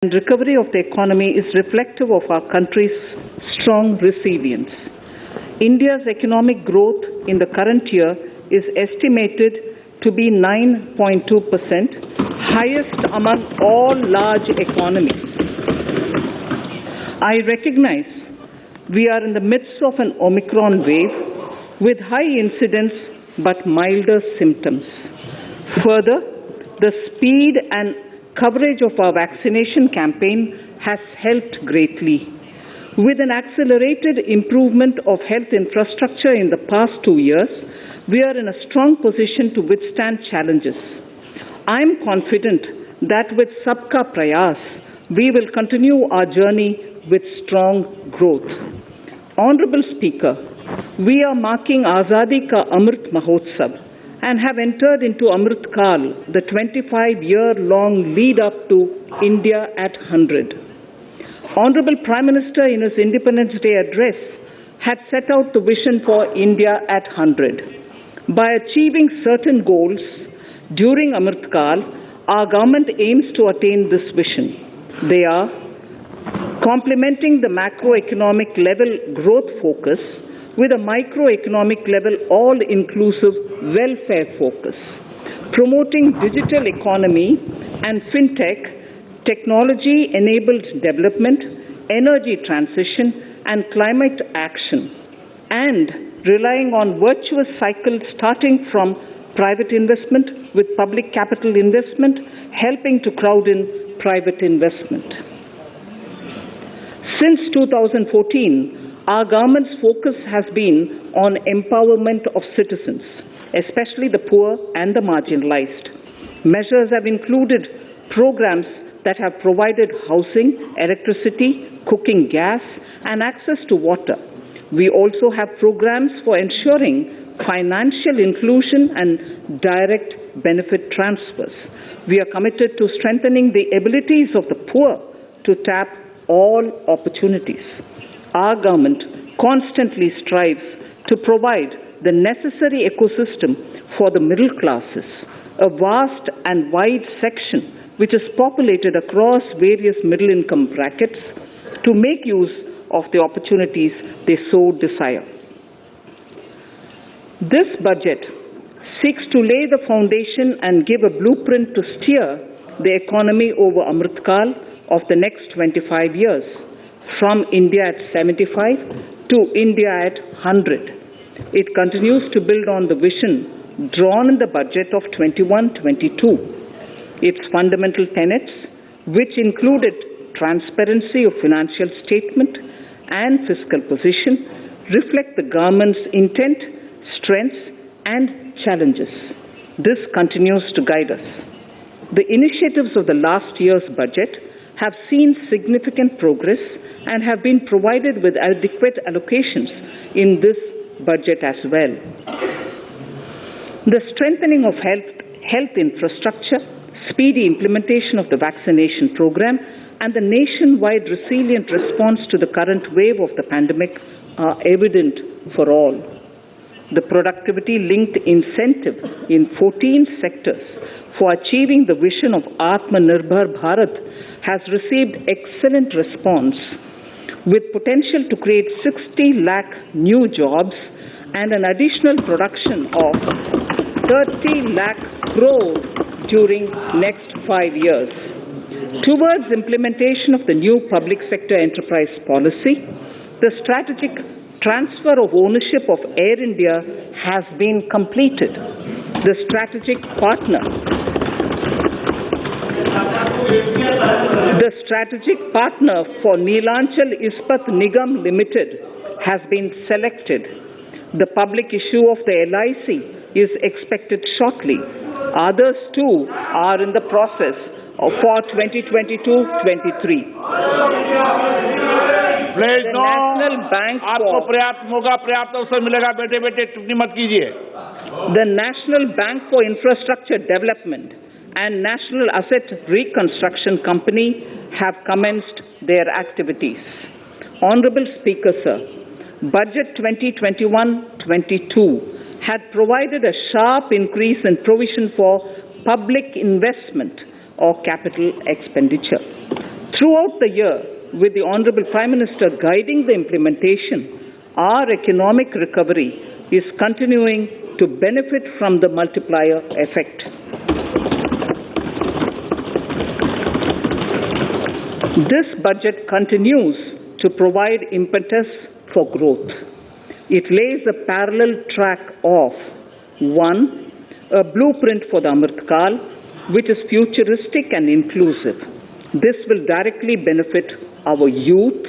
and recovery of the economy is reflective of our country's strong resilience. India's economic growth in the current year is estimated to be 9.2%, highest among all large economies. I recognize we are in the midst of an Omicron wave with high incidence but milder symptoms. Further, the speed and coverage of our vaccination campaign has helped greatly. With an accelerated improvement of health infrastructure in the past 2 years, we are in a strong position to withstand challenges. I am confident that with Sabka Prayas, we will continue our journey with strong growth. Honorable Speaker, we are marking Azadi Ka Amrit Mahotsav and have entered into Amrit Kal, the 25-year-long lead-up to India at 100. Honorable Prime Minister, in his Independence Day address, had set out the vision for India at 100. By achieving certain goals during Amrit Kal, our government aims to attain this vision. They are complementing the macroeconomic level growth focus with a microeconomic level all-inclusive welfare focus, promoting digital economy and fintech, technology-enabled development, energy transition, and climate action, and relying on virtuous cycles starting from private investment with public capital investment, helping to crowd in private investment. Since 2014, our government's focus has been on empowerment of citizens, especially the poor and the marginalized. Measures have included programs that have provided housing, electricity, cooking gas, and access to water. We also have programs for ensuring financial inclusion and direct benefit transfers. We are committed to strengthening the abilities of the poor to tap all opportunities. Our government constantly strives to provide the necessary ecosystem for the middle classes, a vast and wide section which is populated across various middle-income brackets, to make use of the opportunities they so desire. This budget seeks to lay the foundation and give a blueprint to steer the economy over Amrit Kal of the next 25 years, from India at 75 to India at 100. It continues to build on the vision drawn in the budget of 21-22. Its fundamental tenets, which included transparency of financial statement and fiscal position, reflect the government's intent, strengths, and challenges. This continues to guide us. The initiatives of the last year's budget have seen significant progress and have been provided with adequate allocations in this budget as well. The strengthening of health infrastructure, speedy implementation of the vaccination program, and the nationwide resilient response to the current wave of the pandemic are evident for all. The productivity-linked incentive in 14 sectors for achieving the vision of Atmanirbhar Bharat has received excellent response, with potential to create 60 lakh new jobs and an additional production of 30 lakh crore during next 5 years. Towards implementation of the new public sector enterprise policy, the strategic transfer of ownership of Air India has been completed. The strategic partner for Neelanchal Ispat Nigam Limited has been selected. The public issue of the LIC is expected shortly. Others too are in the process for 2022-23. The National Bank आपको पर्याप्त मौका पर्याप्त अवसर मिलेगा बेटे बेटे टिप्पणी मत कीजिए. The National Bank for Infrastructure Development and National Asset Reconstruction Company have commenced their activities. Honorable Speaker, sir, Budget 2021-22 had provided a sharp increase in provision for public investment or capital expenditure. Throughout the year, with the Honorable Prime Minister guiding the implementation, our economic recovery is continuing to benefit from the multiplier effect. This budget continues to provide impetus for growth. It lays a parallel track of 1. A blueprint for the Amrit Kal, which is futuristic and inclusive. This will directly benefit our youth,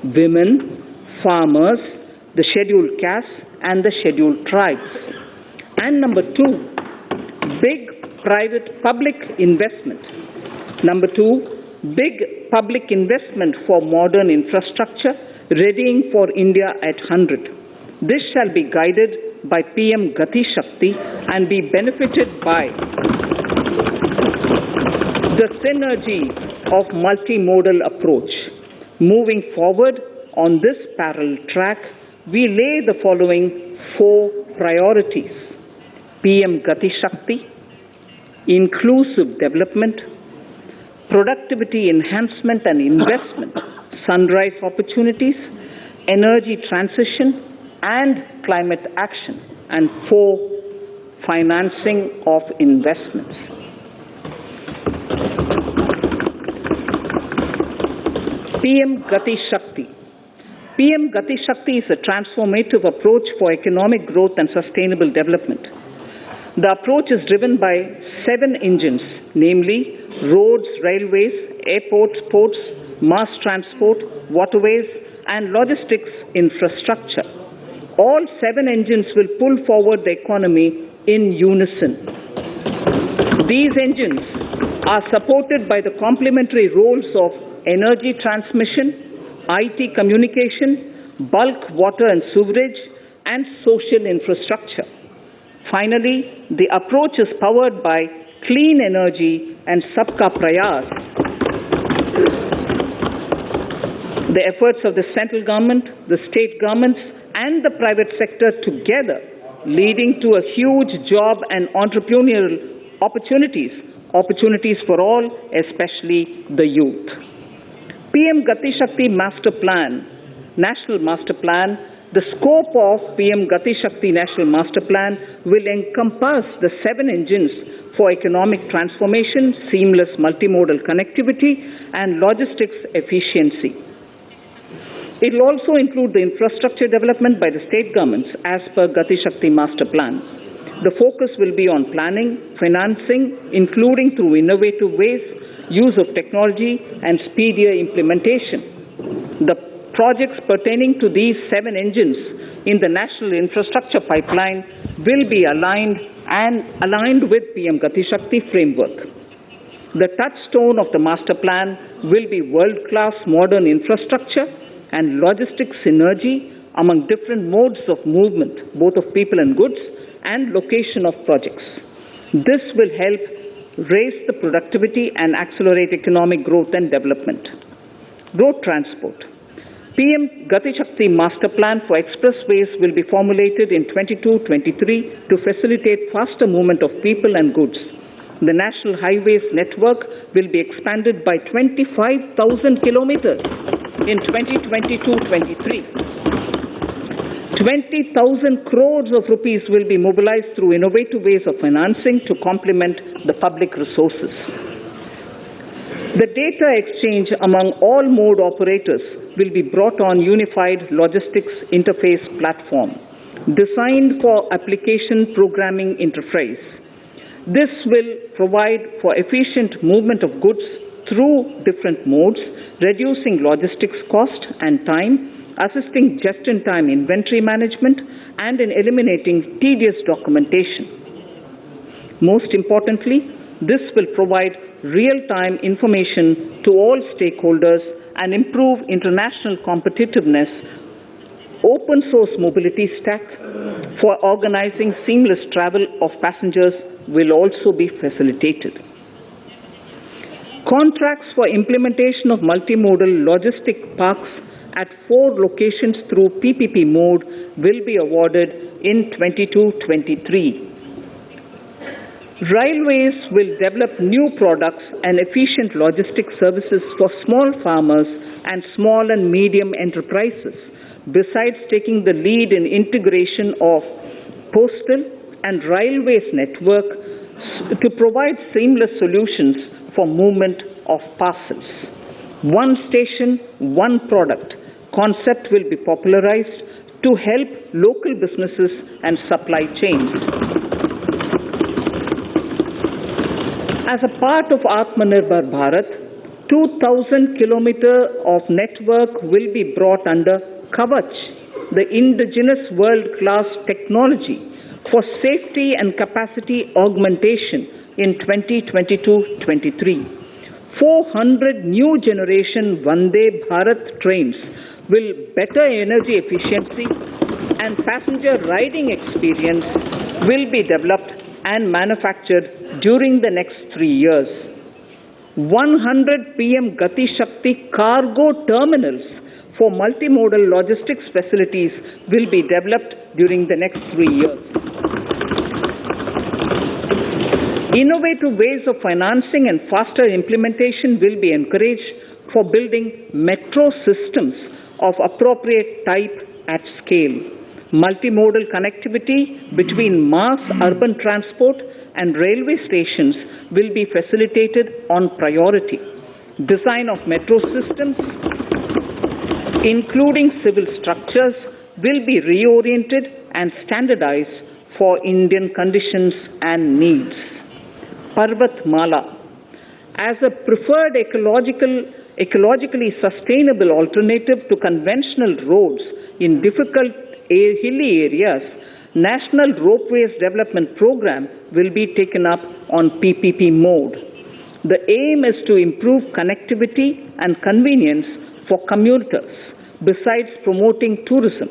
women, farmers, the scheduled castes, and the scheduled tribes. And number 2, big private-public investment. Number 2, big public investment for modern infrastructure, readying for India at 100. This shall be guided by PM Gati Shakti and be benefited by the synergy of multimodal approach. Moving forward on this parallel track, we lay the following 4 priorities: PM Gati Shakti, inclusive development, productivity enhancement and investment, sunrise opportunities, energy transition, and climate action, and 4, financing of investments. PM Gati Shakti. PM Gati Shakti is a transformative approach for economic growth and sustainable development. The approach is driven by 7 engines, namely roads, railways, airports, ports, mass transport, waterways, and logistics infrastructure. All 7 engines will pull forward the economy in unison. These engines are supported by the complementary roles of energy transmission, IT communication, bulk water and sewerage, and social infrastructure. Finally, the approach is powered by clean energy and Sabka Prayas. The efforts of the central government, the state governments, and the private sector together, leading to a huge job and entrepreneurial opportunities for all, especially the youth. PM Gati Shakti Master Plan, National Master Plan. The scope of PM Gati Shakti National Master Plan will encompass the 7 engines for economic transformation, seamless multimodal connectivity, and logistics efficiency. It will also include the infrastructure development by the state governments as per Gati Shakti Master Plan. The focus will be on planning, financing, including through innovative ways, use of technology, and speedier implementation. The projects pertaining to these 7 engines in the national infrastructure pipeline will be aligned with PM Gati Shakti framework. The touchstone of the master plan will be world-class modern infrastructure and logistics synergy among different modes of movement, both of people and goods, and location of projects. This will help raise the productivity and accelerate economic growth and development. Road transport. PM Gati Shakti Master Plan for expressways will be formulated in 22-23 to facilitate faster movement of people and goods. The National Highways network will be expanded by 25,000 kilometers in 2022-23. 20,000 crores of rupees will be mobilized through innovative ways of financing to complement the public resources. The data exchange among all mode operators will be brought on unified logistics interface platform designed for application programming interface. This will provide for efficient movement of goods through different modes, reducing logistics cost and time, assisting just-in-time inventory management, and in eliminating tedious documentation. Most importantly, this will provide real-time information to all stakeholders and improve international competitiveness. Open source mobility stack for organizing seamless travel of passengers will also be facilitated. Contracts for implementation of multimodal logistic parks at 4 locations through PPP mode will be awarded in 22-23. Railways will develop new products and efficient logistics services for small farmers and small and medium enterprises, besides taking the lead in integration of postal and railways network to provide seamless solutions for movement of parcels. One station, one product concept will be popularized to help local businesses and supply chains. As a part of Atmanirbhar Bharat, 2,000 kilometers of network will be brought under Kavach, the indigenous world-class technology for safety and capacity augmentation in 2022-23. 400 new generation Vande Bharat trains will better energy efficiency and passenger riding experience will be developed and manufactured during the next 3 years. 100 PM Gati Shakti cargo terminals for multimodal logistics facilities will be developed during the next 3 years. Innovative ways of financing and faster implementation will be encouraged for building metro systems of appropriate type at scale. Multimodal connectivity between mass urban transport and railway stations will be facilitated on priority. Design of metro systems, including civil structures, will be reoriented and standardized for Indian conditions and needs. Parvat Mala. As a preferred ecologically sustainable alternative to conventional roads in difficult hilly areas, National Ropeways Development Program will be taken up on PPP mode. The aim is to improve connectivity and convenience for commuters, besides promoting tourism.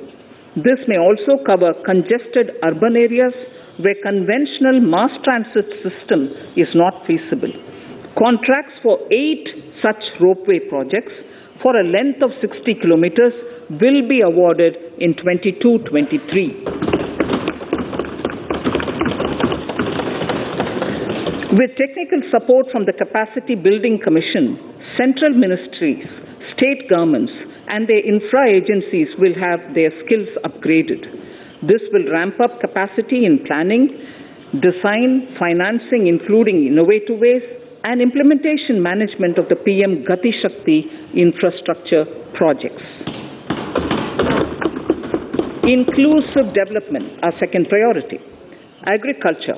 This may also cover congested urban areas where conventional mass transit system is not feasible. Contracts for 8 such ropeway projects for a length of 60 kilometers will be awarded in 22-23. With technical support from the Capacity Building Commission, central ministries, state governments, and their infra agencies will have their skills upgraded. This will ramp up capacity in planning, design, financing, including innovative ways, and implementation management of the PM Gati Shakti infrastructure projects. Inclusive development, our second priority. Agriculture.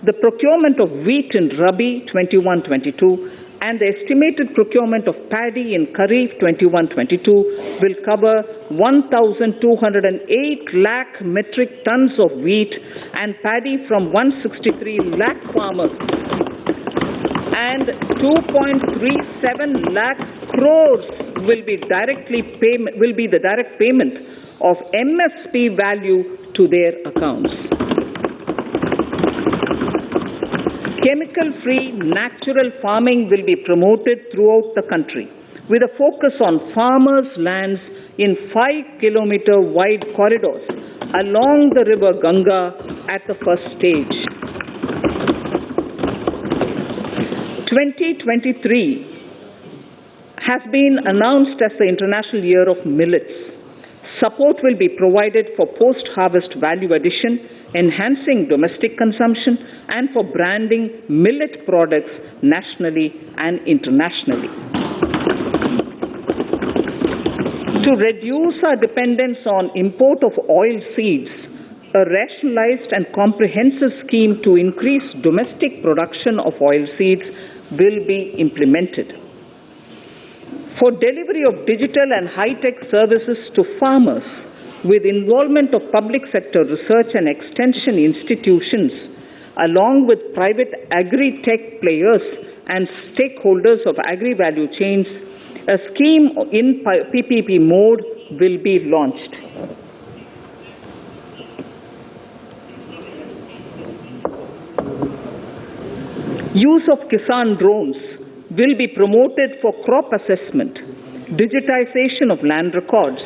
The procurement of wheat in Rabi 21-22 and the estimated procurement of paddy in Kharif 21-22 will cover 1,208 lakh metric tons of wheat and paddy from 163 lakh farmers and 2.37 lakh crores will be the direct payment of MSP value to their accounts. Chemical-free natural farming will be promoted throughout the country with a focus on farmers' lands in 5-kilometer wide corridors along the river Ganga at the first stage. 2023 has been announced as the International Year of Millets. Support will be provided for post-harvest value addition, enhancing domestic consumption, and for branding millet products nationally and internationally. To reduce our dependence on import of oil seeds, a rationalized and comprehensive scheme to increase domestic production of oil seeds will be implemented. For delivery of digital and high-tech services to farmers, with involvement of public sector research and extension institutions, along with private agri-tech players and stakeholders of agri-value chains, a scheme in PPP mode will be launched. Use of Kisan drones will be promoted for crop assessment, digitization of land records,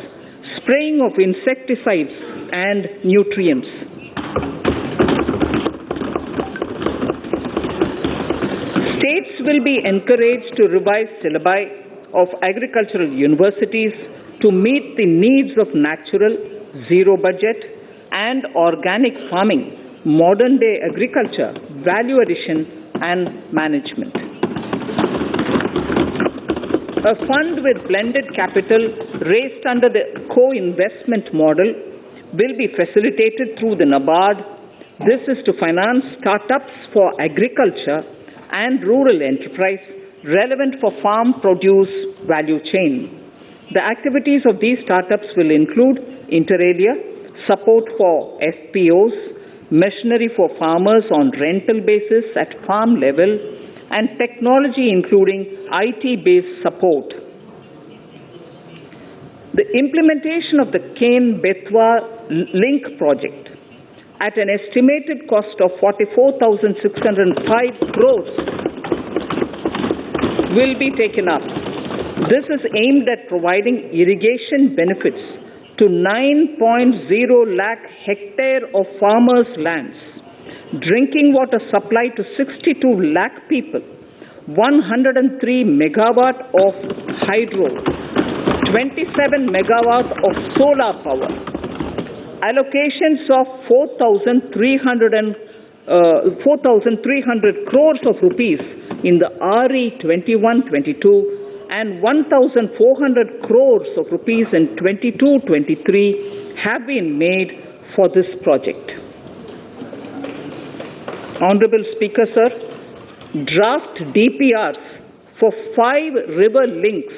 spraying of insecticides and nutrients. will be encouraged to revise syllabi of agricultural universities to meet the needs of natural, zero budget, and organic farming, modern day agriculture, value addition, and management. A fund with blended capital raised under the co-investment model will be facilitated through the NABARD. This is to finance startups for agriculture and rural enterprise relevant for farm produce value chain. The activities of these startups will include inter alia, support for FPOs, machinery for farmers on rental basis at farm level, and technology including IT-based support. The implementation of the Kane-Betwa link project at an estimated cost of 44,605 crores will be taken up. This is aimed at providing irrigation benefits to 9.0 lakh hectare of farmers' lands, drinking water supply to 62 lakh people, 103 megawatt of hydro, 27 megawatt of solar power, allocations of 4,300 crores of rupees in the RE 21-22 and 1,400 crores of rupees in 22-23 have been made for this project. Honorable Speaker, sir, draft DPRs for 5 river links,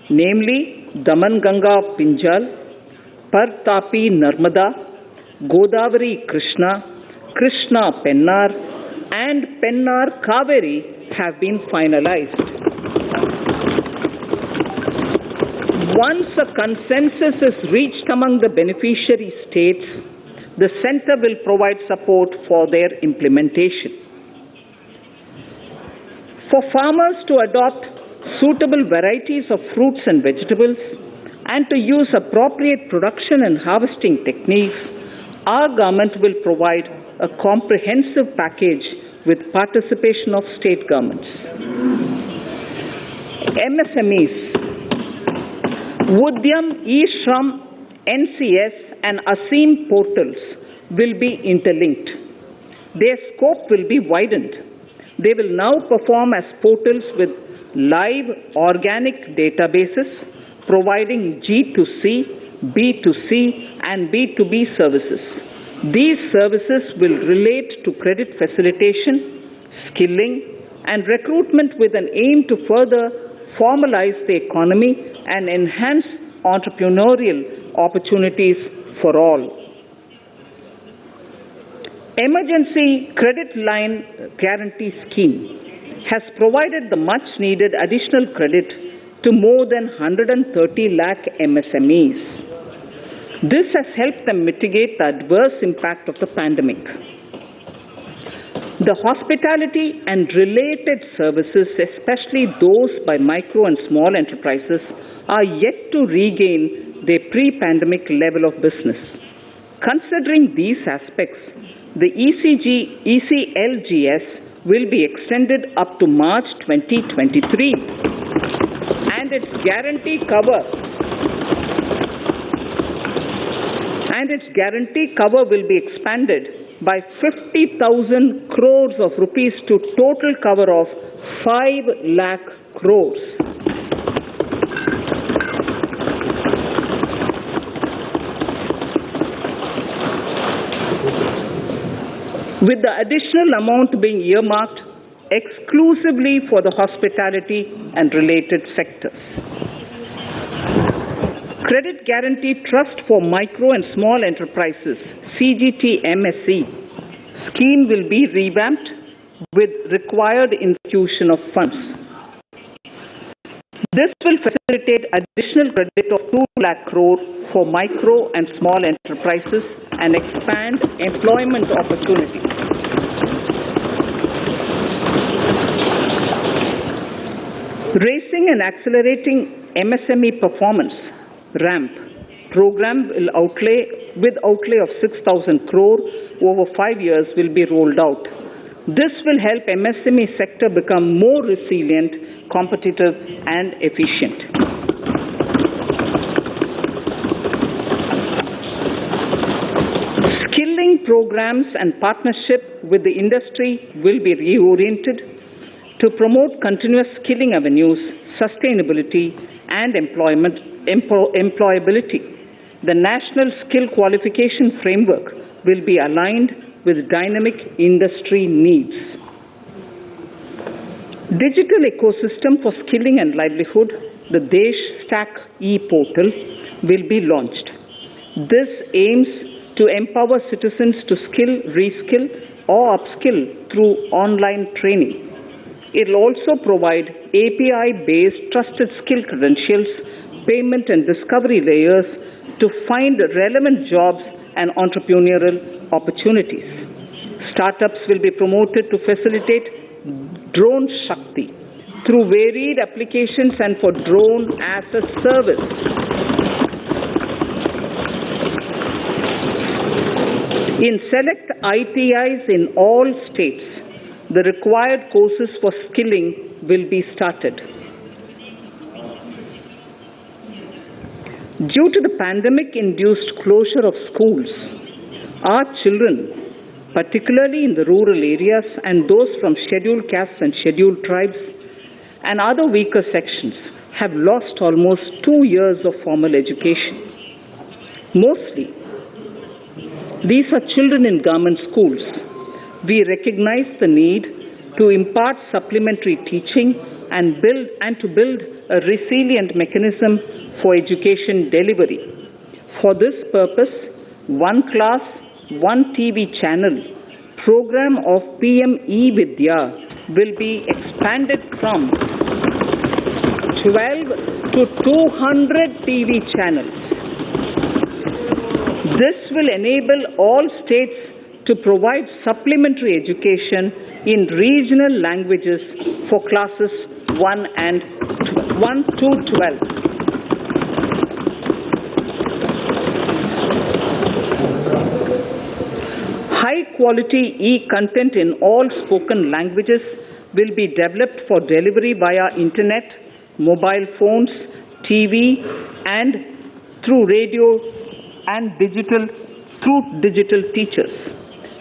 namely Daman-Ganga Pinjal, Par-Tapi Narmada, Godavari Krishna, Krishna Pennar, and Pennar Kaveri have been finalized. Once a consensus is reached among the beneficiary states, the Centre will provide support for their implementation. For farmers to adopt suitable varieties of fruits and vegetables and to use appropriate production and harvesting techniques, our government will provide a comprehensive package with participation of state governments. MSMEs, Udyam, eShram, NCS and ASEEM portals will be interlinked. Their scope will be widened. They will now perform as portals with live organic databases providing G2C, B2C and B2B services. These services will relate to credit facilitation, skilling and recruitment with an aim to further formalize the economy and enhance entrepreneurial opportunities for all. Emergency Credit Line Guarantee Scheme has provided the much needed additional credit to more than 130 lakh MSMEs. This has helped them mitigate the adverse impact of the pandemic. The hospitality and related services, especially those by micro and small enterprises, are yet to regain their pre-pandemic level of business. Considering these aspects, the ECLGS will be extended up to March 2023 and its guarantee cover will be expanded by 50,000 crores of rupees to total cover of 5 lakh crores. With the additional amount being earmarked exclusively for the hospitality and related sectors. Credit Guarantee Trust for Micro and Small Enterprises, CGTMSE, scheme will be revamped with required infusion of funds. This will facilitate additional credit of 2 lakh crore for micro and small enterprises and expand employment opportunities. Raising and accelerating MSME performance, RAMP, program will outlay of 6,000 crore over 5 years will be rolled out. This will help MSME sector become more resilient, competitive, and efficient. Skilling programs and partnership with the industry will be reoriented to promote continuous skilling avenues, sustainability, and employability. The National Skill Qualification Framework will be aligned with dynamic industry needs. Digital ecosystem for skilling and livelihood, the Desh Stack e-portal, will be launched. This aims to empower citizens to skill, reskill, or upskill through online training. It will also provide API-based trusted skill credentials, payment and discovery layers to find relevant jobs and entrepreneurial opportunities. Startups will be promoted to facilitate Drone Shakti through varied applications and for drone as a service. In select ITIs in all states, the required courses for skilling will be started. Due to the pandemic-induced closure of schools, our children, particularly in the rural areas and those from scheduled castes and scheduled tribes and other weaker sections, have lost almost 2 years of formal education. Mostly, these are children in government schools. We recognize the need to impart supplementary teaching and to build a resilient mechanism for education delivery. For this purpose, One Class, One TV channel program of PM E-Vidya will be expanded from 12 to 200 TV channels. This will enable all states to provide supplementary education in regional languages for classes 1 to 12. High-quality e-content in all spoken languages will be developed for delivery via internet, mobile phones, TV, and through radio and digital teachers.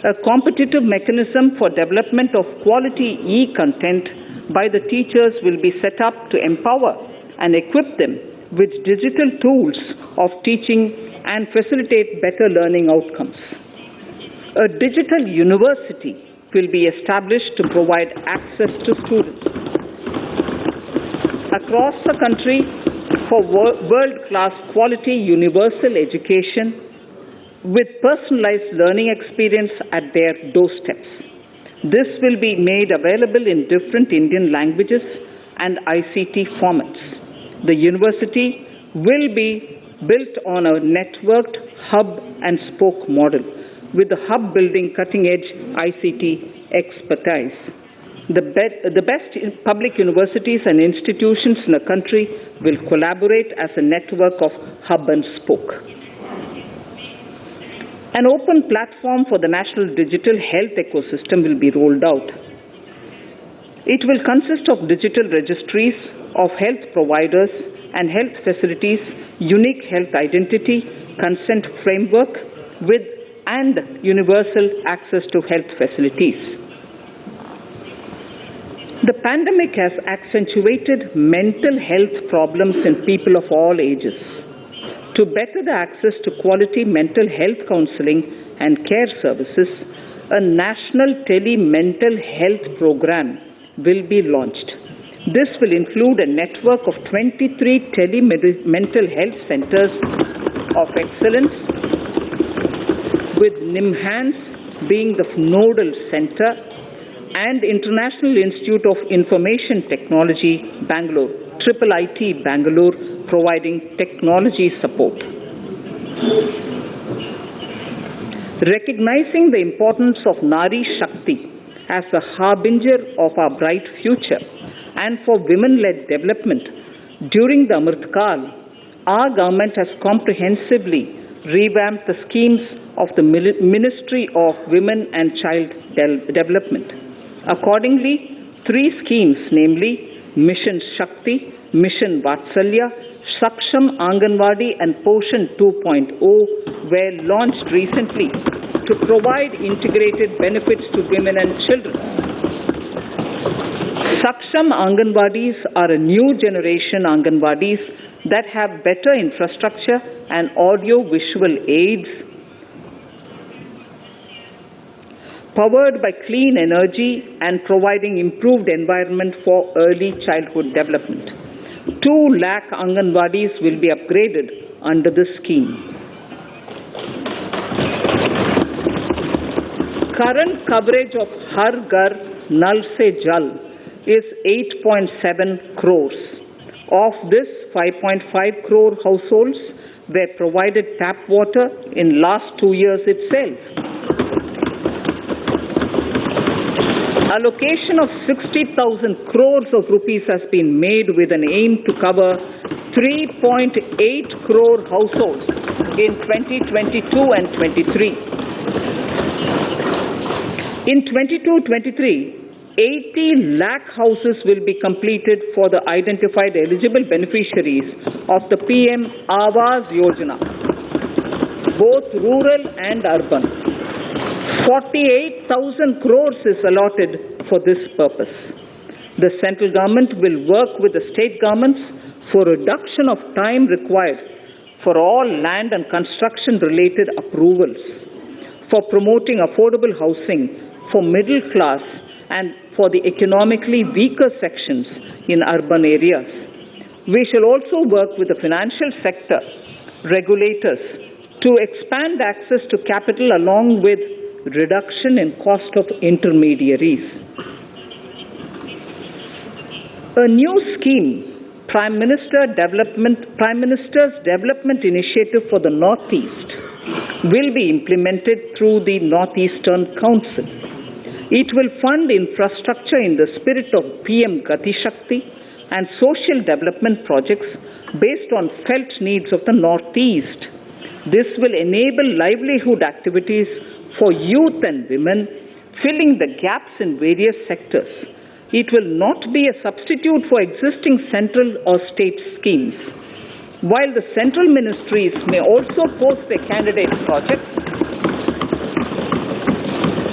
A competitive mechanism for development of quality e-content by the teachers will be set up to empower and equip them with digital tools of teaching and facilitate better learning outcomes. A digital university will be established to provide access to students across the country for world-class quality universal education with personalized learning experience at their doorsteps. This will be made available in different Indian languages and ICT formats. The university will be built on a networked hub and spoke model, with the hub building cutting-edge ICT expertise. The best public universities and institutions in the country will collaborate as a network of hub and spoke. An open platform for the national digital health ecosystem will be rolled out. It will consist of digital registries of health providers and health facilities, unique health identity, consent framework, and universal access to health facilities. The pandemic has accentuated mental health problems in people of all ages. To better the access to quality mental health counseling and care services, a national tele-mental health program will be launched. This will include a network of 23 tele-mental health centers of excellence, with NIMHANS being the nodal center, and International Institute of Information Technology, Bangalore, IIIT Bangalore, providing technology support. Recognizing the importance of Nari Shakti as a harbinger of our bright future and for women-led development, during the Amritkal, our government has comprehensively revamped the schemes of the Ministry of Women and Child Development. Accordingly, 3 schemes, namely Mission Shakti, Mission Vatsalya, Saksham Anganwadi and Poshan 2.0 were launched recently to provide integrated benefits to women and children. Saksham Anganwadis are a new generation Anganwadis that have better infrastructure and audio-visual aids, powered by clean energy and providing improved environment for early childhood development. 2 lakh Anganwadis will be upgraded under this scheme. Current coverage of Har Ghar Nal Se Jal is 8.7 crores. Of this, 5.5 crore households were provided tap water in last 2 years itself. Allocation of 60,000 crores of rupees has been made with an aim to cover 3.8 crore households in 2022 and 23. In 22-23, 80 lakh houses will be completed for the identified eligible beneficiaries of the PM Awas Yojana, both rural and urban. 48,000 crores is allotted for this purpose. The central government will work with the state governments for reduction of time required for all land and construction related approvals, for promoting affordable housing for middle class and for the economically weaker sections in urban areas. We shall also work with the financial sector, regulators, to expand access to capital along with reduction in cost of intermediaries. A new scheme, Prime Minister's Development Initiative for the Northeast, will be implemented through the Northeastern Council. It will fund infrastructure in the spirit of PM Gati Shakti and social development projects based on felt needs of the Northeast. This will enable livelihood activities for youth and women, filling the gaps in various sectors. It will not be a substitute for existing central or state schemes. While the central ministries may also post their candidate projects,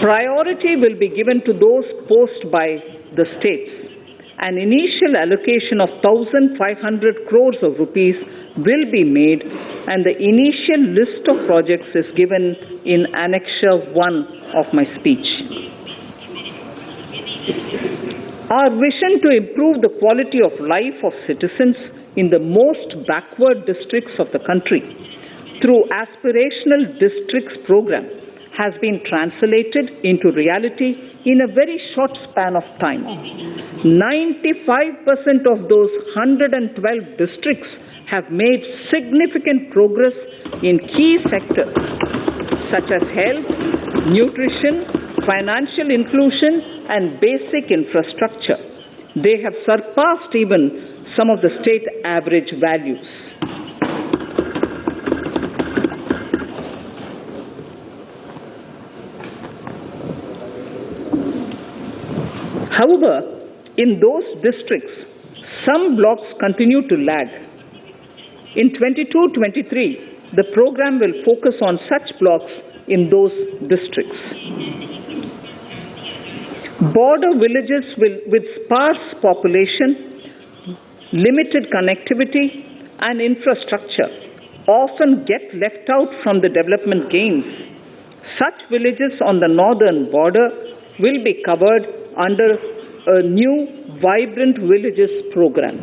priority will be given to those posted by the states. An initial allocation of 1,500 crores of rupees will be made, and the initial list of projects is given in Annexure 1 of my speech. Our vision to improve the quality of life of citizens in the most backward districts of the country through Aspirational Districts program has been translated into reality in a very short span of time. 95% of those 112 districts have made significant progress in key sectors such as health, nutrition, financial inclusion, and basic infrastructure. They have surpassed even some of the state average values. However, in those districts, some blocks continue to lag. In 22-23, the program will focus on such blocks in those districts. Border villages with sparse population, limited connectivity, and infrastructure often get left out from the development gains. Such villages on the northern border will be covered under a new Vibrant Villages program.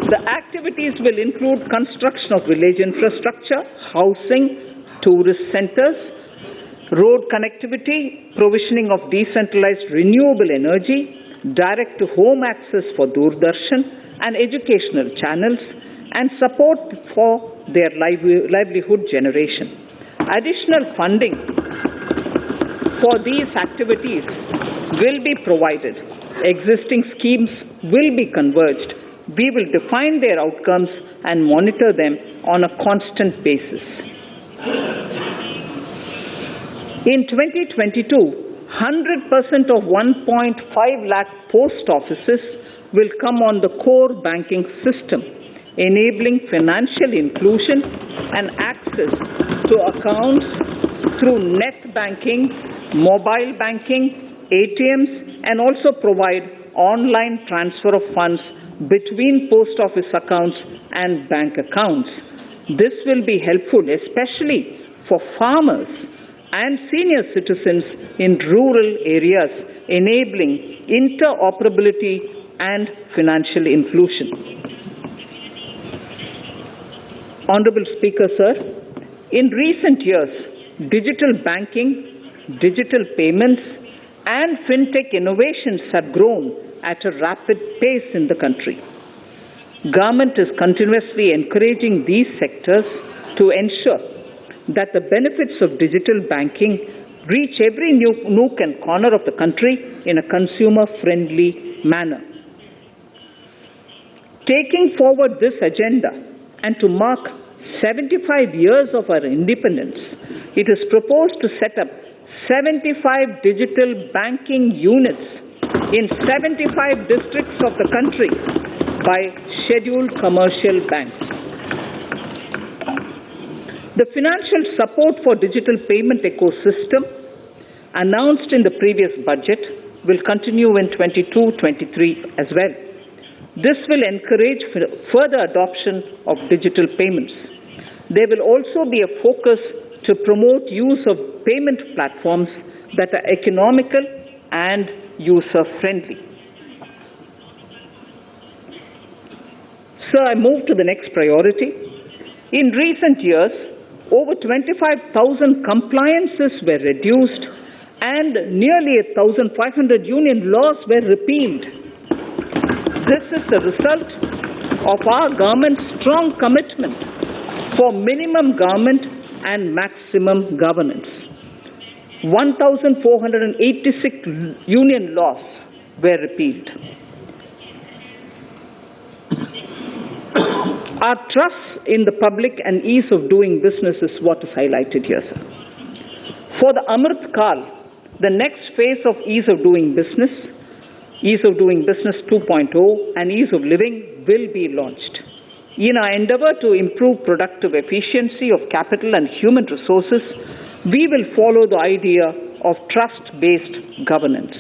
The activities will include construction of village infrastructure, housing, tourist centers, road connectivity, provisioning of decentralized renewable energy, direct-to-home access for Doordarshan and educational channels, and support for their livelihood generation. Additional funding for these activities will be provided. Existing schemes will be converged. We will define their outcomes and monitor them on a constant basis. In 2022, 100% of 1.5 lakh post offices will come on the core banking system, enabling financial inclusion and access to accounts through net banking, mobile banking, ATMs, and also provide online transfer of funds between post office accounts and bank accounts. This will be helpful, especially for farmers and senior citizens in rural areas, enabling interoperability and financial inclusion. Honorable Speaker, sir, in recent years, digital banking, digital payments, and fintech innovations have grown at a rapid pace in the country. Government is continuously encouraging these sectors to ensure that the benefits of digital banking reach every nook and corner of the country in a consumer-friendly manner. Taking forward this agenda and to mark 75 years of our independence, it is proposed to set up 75 digital banking units in 75 districts of the country by scheduled commercial banks. The financial support for digital payment ecosystem announced in the previous budget will continue in 22-23 as well. This will encourage further adoption of digital payments. There will also be a focus to promote use of payment platforms that are economical and user-friendly. Sir, I move to the next priority. In recent years, over 25,000 compliances were reduced and nearly 1,500 union laws were repealed. This is the result of our government's strong commitment for minimum government and maximum governance. 1,486 union laws were repealed. Our trust in the public and ease of doing business is what is highlighted here, sir. For the Amrit Kal, the next phase of ease of doing business 2.0 and ease of living will be launched. In our endeavor to improve productive efficiency of capital and human resources, we will follow the idea of trust-based governance.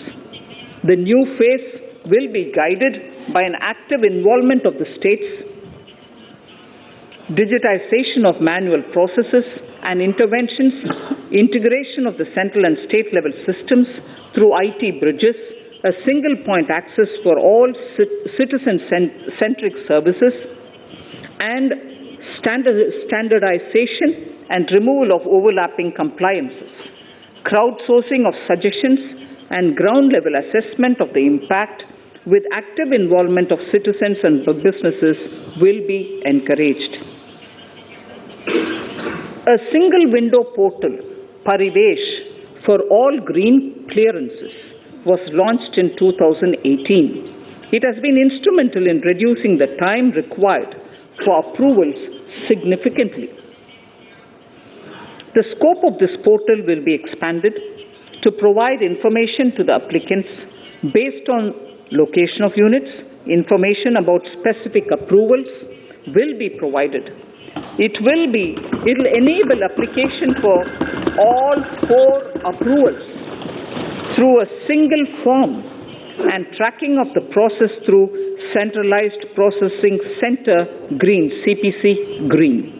The new phase will be guided by an active involvement of the states, digitization of manual processes and interventions, integration of the central and state level systems through IT bridges, a single point access for all citizen-centric services, and standardization and removal of overlapping compliances. Crowdsourcing of suggestions and ground-level assessment of the impact with active involvement of citizens and businesses will be encouraged. A single window portal, Parivesh, for all green clearances was launched in 2018. It has been instrumental in reducing the time required for approvals significantly. The scope of this portal will be expanded to provide information to the applicants based on location of units. Information about specific approvals will be provided. It will enable application for all 4 approvals through a single form and tracking of the process through Centralized Processing Center Green, CPC Green.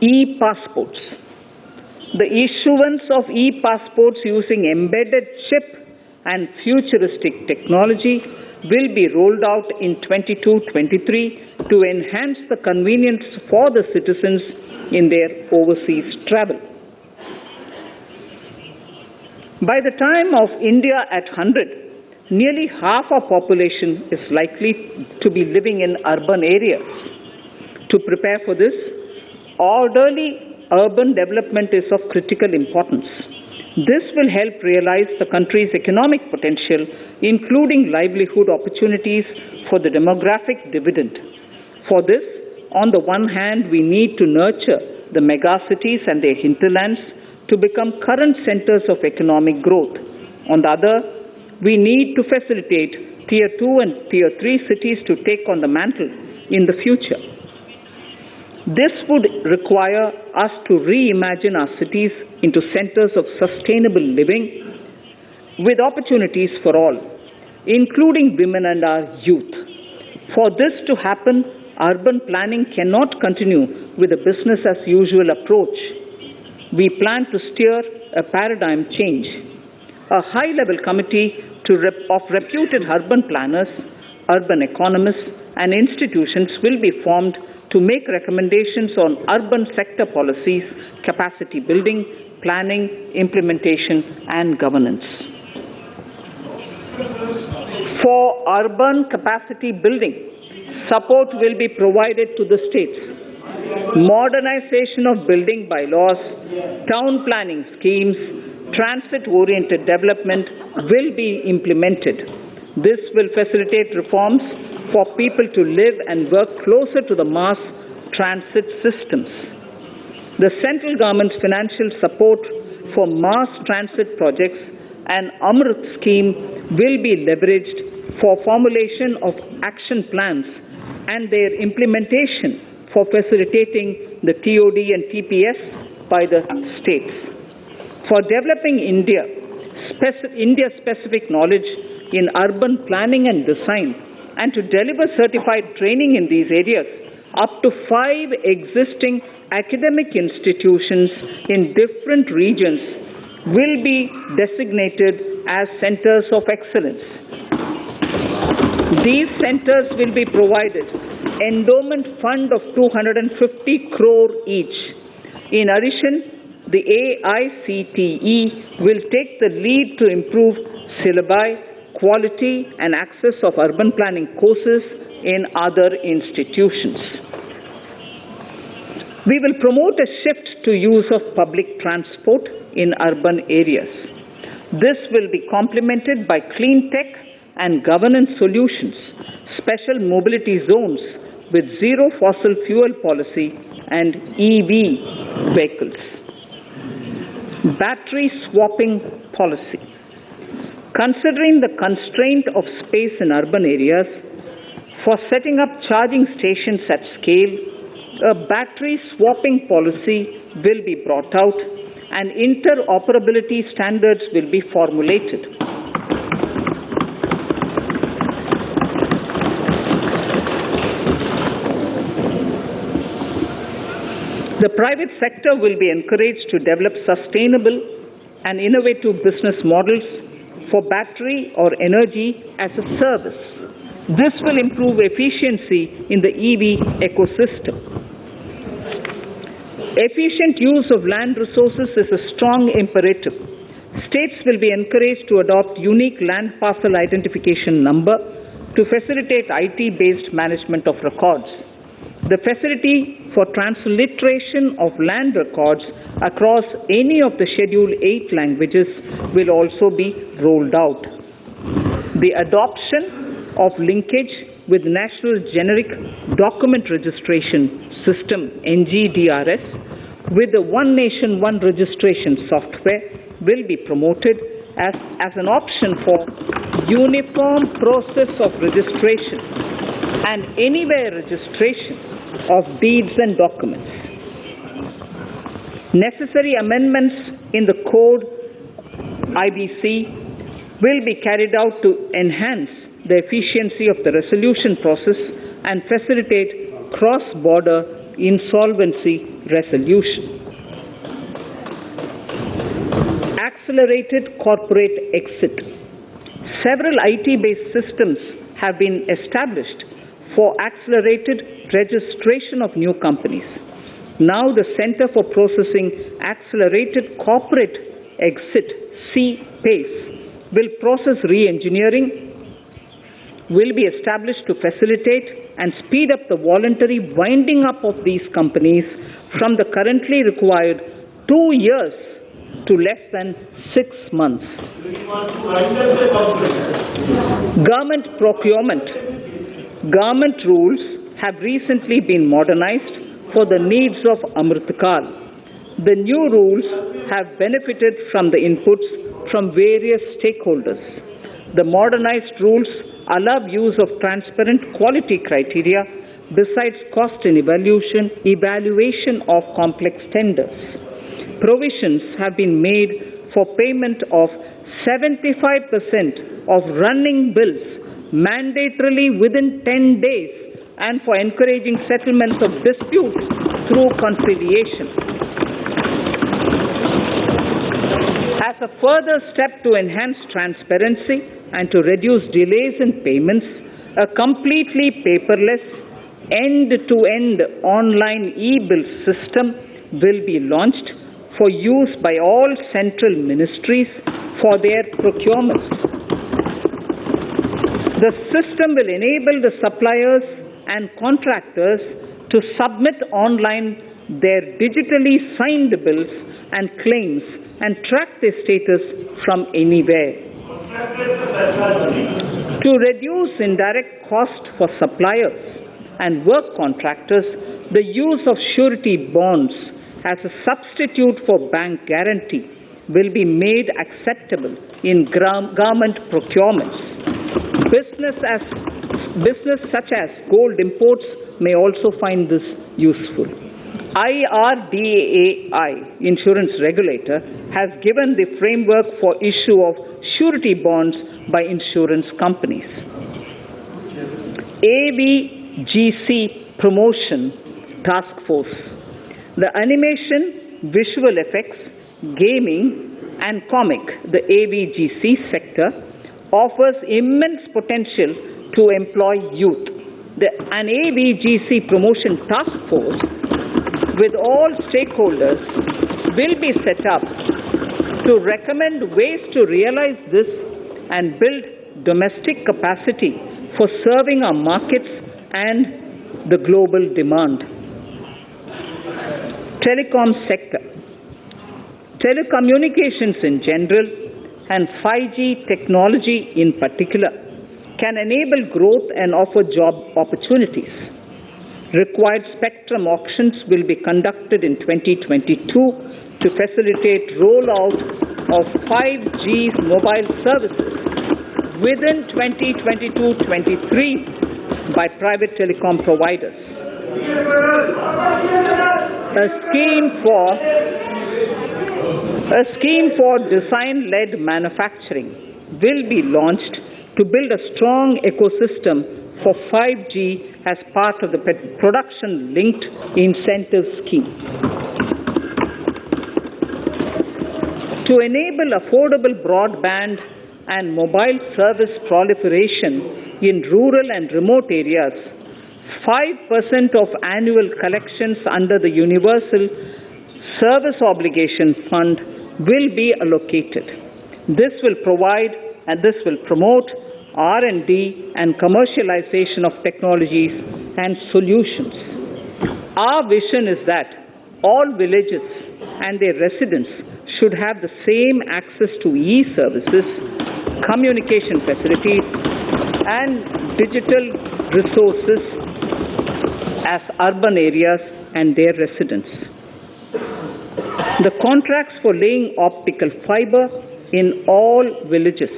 E-passports. The issuance of e-passports using embedded chip and futuristic technology will be rolled out in 22-23 to enhance the convenience for the citizens in their overseas travel. By the time of India at 100, nearly half our population is likely to be living in urban areas. To prepare for this, orderly urban development is of critical importance. This will help realize the country's economic potential, including livelihood opportunities for the demographic dividend. For this, on the one hand, we need to nurture the megacities and their hinterlands to become current centers of economic growth. On the other, we need to facilitate Tier 2 and Tier 3 cities to take on the mantle in the future. This would require us to reimagine our cities into centers of sustainable living with opportunities for all, including women and our youth. For this to happen, urban planning cannot continue with a business-as-usual approach. We plan to steer a paradigm change. A high-level committee of reputed urban planners, urban economists, and institutions will be formed to make recommendations on urban sector policies, capacity building, planning, implementation, and governance. For urban capacity building, support will be provided to the states. Modernization of building bylaws, town planning schemes, transit-oriented development will be implemented. This will facilitate reforms for people to live and work closer to the mass transit systems. The central government's financial support for mass transit projects and Amrit scheme will be leveraged for formulation of action plans and their implementation for facilitating the TOD and TPS by the states. For developing India-specific knowledge in urban planning and design, and to deliver certified training in these areas, up to 5 existing academic institutions in different regions will be designated as centers of excellence. These centers will be provided endowment fund of 250 crore each. In addition, the AICTE will take the lead to improve syllabi, quality and access of urban planning courses in other institutions. We will promote a shift to use of public transport in urban areas. This will be complemented by clean tech and governance solutions, special mobility zones with zero fossil fuel policy and EV vehicles. Battery swapping policy. Considering the constraint of space in urban areas, for setting up charging stations at scale, a battery swapping policy will be brought out and interoperability standards will be formulated. The private sector will be encouraged to develop sustainable and innovative business models for battery or energy as a service. This will improve efficiency in the EV ecosystem. Efficient use of land resources is a strong imperative. States will be encouraged to adopt unique land parcel identification number to facilitate IT-based management of records. The facility for transliteration of land records across any of the Schedule 8 languages will also be rolled out. The adoption of linkage with National Generic Document Registration System, NGDRS, with the One Nation, One Registration software will be promoted as an option for uniform process of registration and anywhere registration of deeds and documents. Necessary amendments in the code IBC will be carried out to enhance the efficiency of the resolution process and facilitate cross-border insolvency resolution. Accelerated corporate exit. Several IT-based systems have been established for accelerated registration of new companies. Now the Center for Processing Accelerated Corporate Exit, CPACE, will process re-engineering, will be established to facilitate and speed up the voluntary winding up of these companies from the currently required 2 years to less than 6 months. Government procurement. Government rules have recently been modernized for the needs of Amritkal. The new rules have benefited from the inputs from various stakeholders. The modernized rules allow use of transparent quality criteria besides cost and evaluation of complex tenders. Provisions have been made for payment of 75% of running bills mandatorily within 10 days and for encouraging settlements of disputes through conciliation. As a further step to enhance transparency and to reduce delays in payments, a completely paperless, end-to-end online e-bill system will be launched for use by all central ministries for their procurements. The system will enable the suppliers and contractors to submit online their digitally signed bills and claims and track their status from anywhere. To reduce indirect cost for suppliers and work contractors, the use of surety bonds as a substitute for bank guarantee will be made acceptable in government procurements. Business such as gold imports may also find this useful. IRDAI, insurance regulator, has given the framework for issue of surety bonds by insurance companies. AVGC Promotion Task Force. The animation, visual effects, gaming and comic, the AVGC sector, offers immense potential to employ youth. An AVGC Promotion Task Force with all stakeholders will be set up to recommend ways to realize this and build domestic capacity for serving our markets and the global demand. Telecom sector. Telecommunications in general and 5G technology in particular can enable growth and offer job opportunities. Required spectrum auctions will be conducted in 2022 to facilitate rollout of 5G mobile services within 2022-23 by private telecom providers. A scheme for design-led manufacturing will be launched to build a strong ecosystem for 5G as part of the production-linked incentive scheme. To enable affordable broadband and mobile service proliferation in rural and remote areas, 5% of annual collections under the Universal Service Obligation Fund will be allocated. This will promote R&D and commercialization of technologies and solutions. Our vision is that all villages and their residents should have the same access to e-services, communication facilities, and digital resources as urban areas and their residents. The contracts for laying optical fiber in all villages,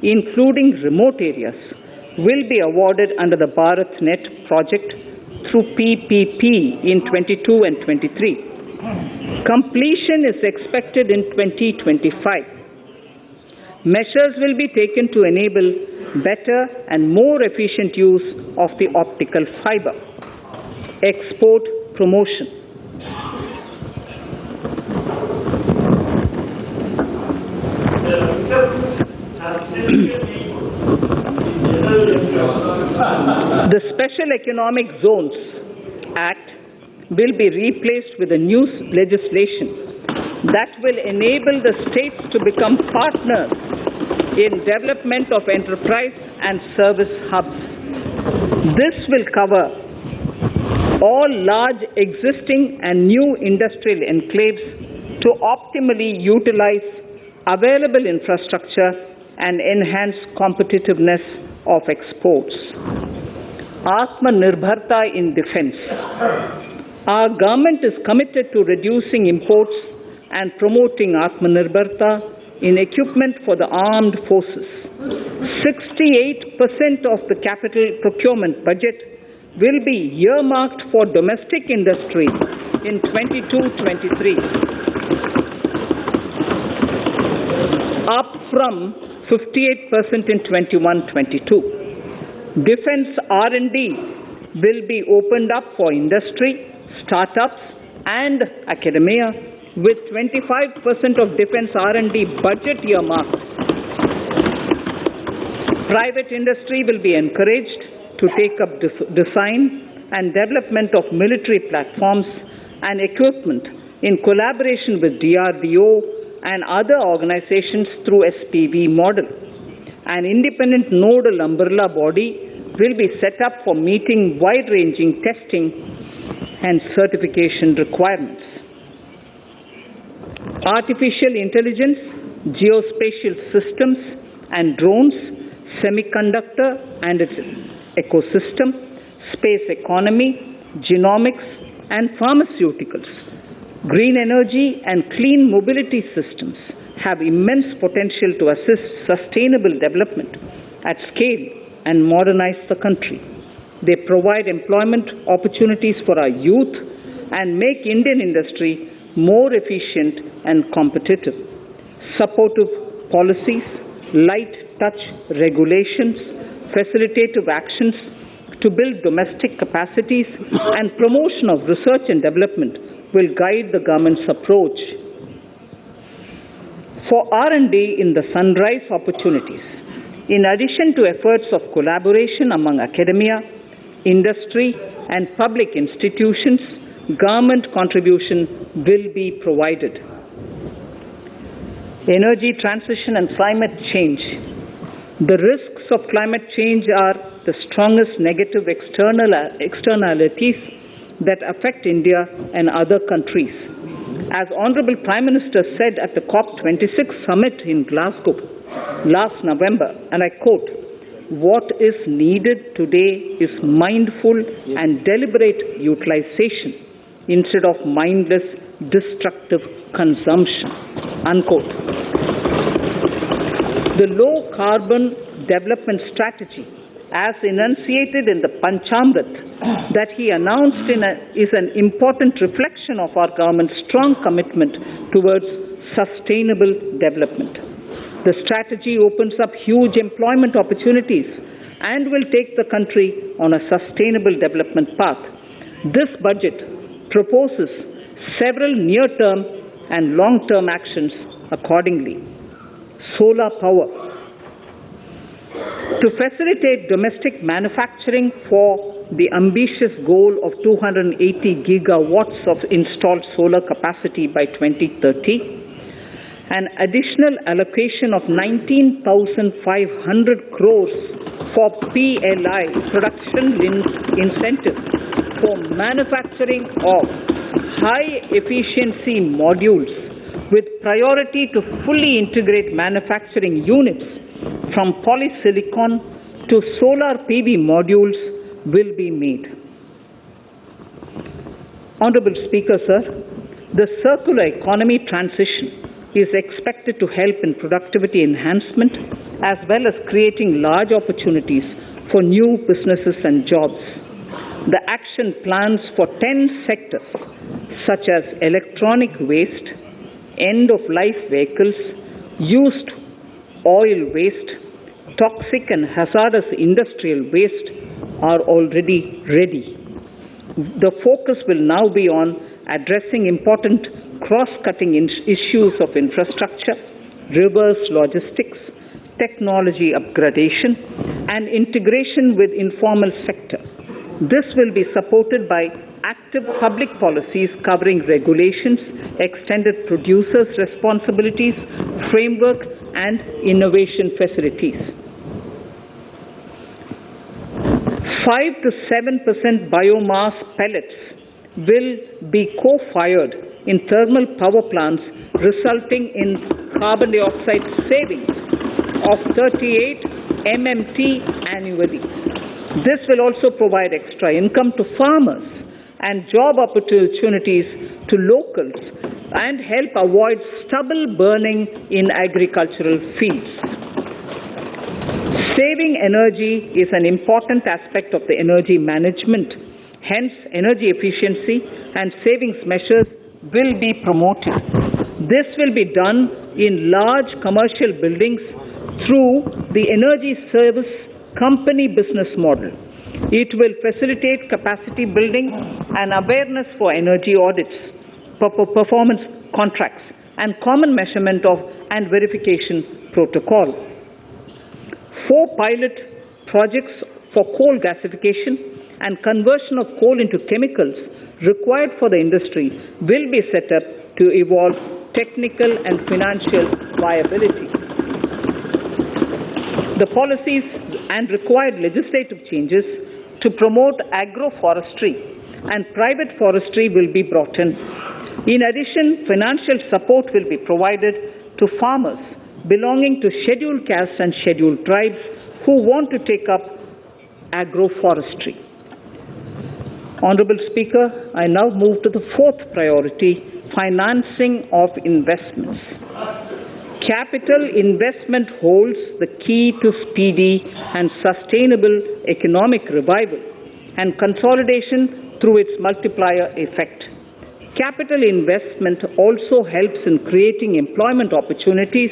including remote areas, will be awarded under the BharatNet project through PPP in 22 and 23. Completion is expected in 2025. Measures will be taken to enable better and more efficient use of the optical fiber. Export promotion. The Special Economic Zones Act will be replaced with a new legislation that will enable the states to become partners in development of enterprise and service hubs. This will cover all large existing and new industrial enclaves to optimally utilize available infrastructure and enhance competitiveness of exports. Atmanirbharta in defense. Our government is committed to reducing imports and promoting Atmanirbharta in equipment for the armed forces. 68% of the capital procurement budget will be earmarked for domestic industry in 22-23, up from 58% in 21-22. Defense R&D will be opened up for industry, startups and academia, with 25% of defense R&D budget earmarked. Private industry will be encouraged to take up design and development of military platforms and equipment in collaboration with DRDO and other organizations through SPV model. An independent nodal umbrella body will be set up for meeting wide-ranging testing and certification requirements. Artificial intelligence, geospatial systems and drones, semiconductor and its ecosystem, space economy, genomics and pharmaceuticals, green energy and clean mobility systems have immense potential to assist sustainable development at scale and modernize the country. They provide employment opportunities for our youth and make Indian industry more efficient and competitive. Supportive policies, light touch regulations, facilitative actions to build domestic capacities and promotion of research and development will guide the government's approach. For R&D in the sunrise opportunities, in addition to efforts of collaboration among academia, industry and public institutions, government contribution will be provided. Energy transition and climate change. The risks of climate change are the strongest negative externalities that affect India and other countries. As Honorable Prime Minister said at the COP26 summit in Glasgow last November, and I quote, "What is needed today is mindful and deliberate utilization instead of mindless, destructive consumption," unquote. The low-carbon development strategy, as enunciated in the Panchamrit that he announced is an important reflection of our government's strong commitment towards sustainable development. The strategy opens up huge employment opportunities and will take the country on a sustainable development path. This budget proposes several near-term and long-term actions accordingly. Solar power. To facilitate domestic manufacturing for the ambitious goal of 280 gigawatts of installed solar capacity by 2030, an additional allocation of 19,500 crores for PLI, production-linked incentives, for manufacturing of high-efficiency modules with priority to fully integrate manufacturing units from polysilicon to solar PV modules will be made. Honorable Speaker, sir, the circular economy transition is expected to help in productivity enhancement as well as creating large opportunities for new businesses and jobs. The action plans for 10 sectors such as electronic waste, end-of-life vehicles, used oil waste, toxic and hazardous industrial waste are already ready. The focus will now be on addressing important cross-cutting issues of infrastructure, reverse logistics, technology upgradation, and integration with informal sector. This will be supported by active public policies covering regulations, extended producers' responsibilities, framework, and innovation facilities. 5 to 7% biomass pellets will be co-fired in thermal power plants, resulting in carbon dioxide savings of 38 MMT annually. This will also provide extra income to farmers and job opportunities to locals and help avoid stubble burning in agricultural fields. Saving energy is an important aspect of the energy management. Hence, energy efficiency and savings measures will be promoted. This will be done in large commercial buildings through the energy service company business model. It will facilitate capacity building and awareness for energy audits, performance contracts, and common measurement of and verification protocol. 4 pilot projects for coal gasification and conversion of coal into chemicals required for the industry will be set up to evolve technical and financial viability. The policies and required legislative changes to promote agroforestry and private forestry will be brought in. In addition, financial support will be provided to farmers belonging to scheduled castes and scheduled tribes who want to take up agroforestry. Honourable Speaker, I now move to the 4th priority, financing of investments. Capital investment holds the key to speedy and sustainable economic revival and consolidation through its multiplier effect. Capital investment also helps in creating employment opportunities,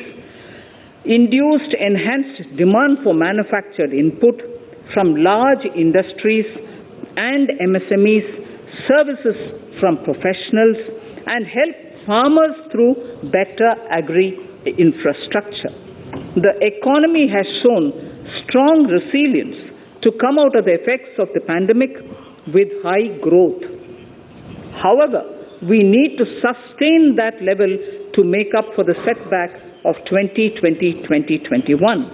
induced enhanced demand for manufactured input from large industries and MSMEs, services from professionals, and help farmers through better agri-infrastructure. The economy has shown strong resilience to come out of the effects of the pandemic with high growth. However, we need to sustain that level to make up for the setback of 2020-2021.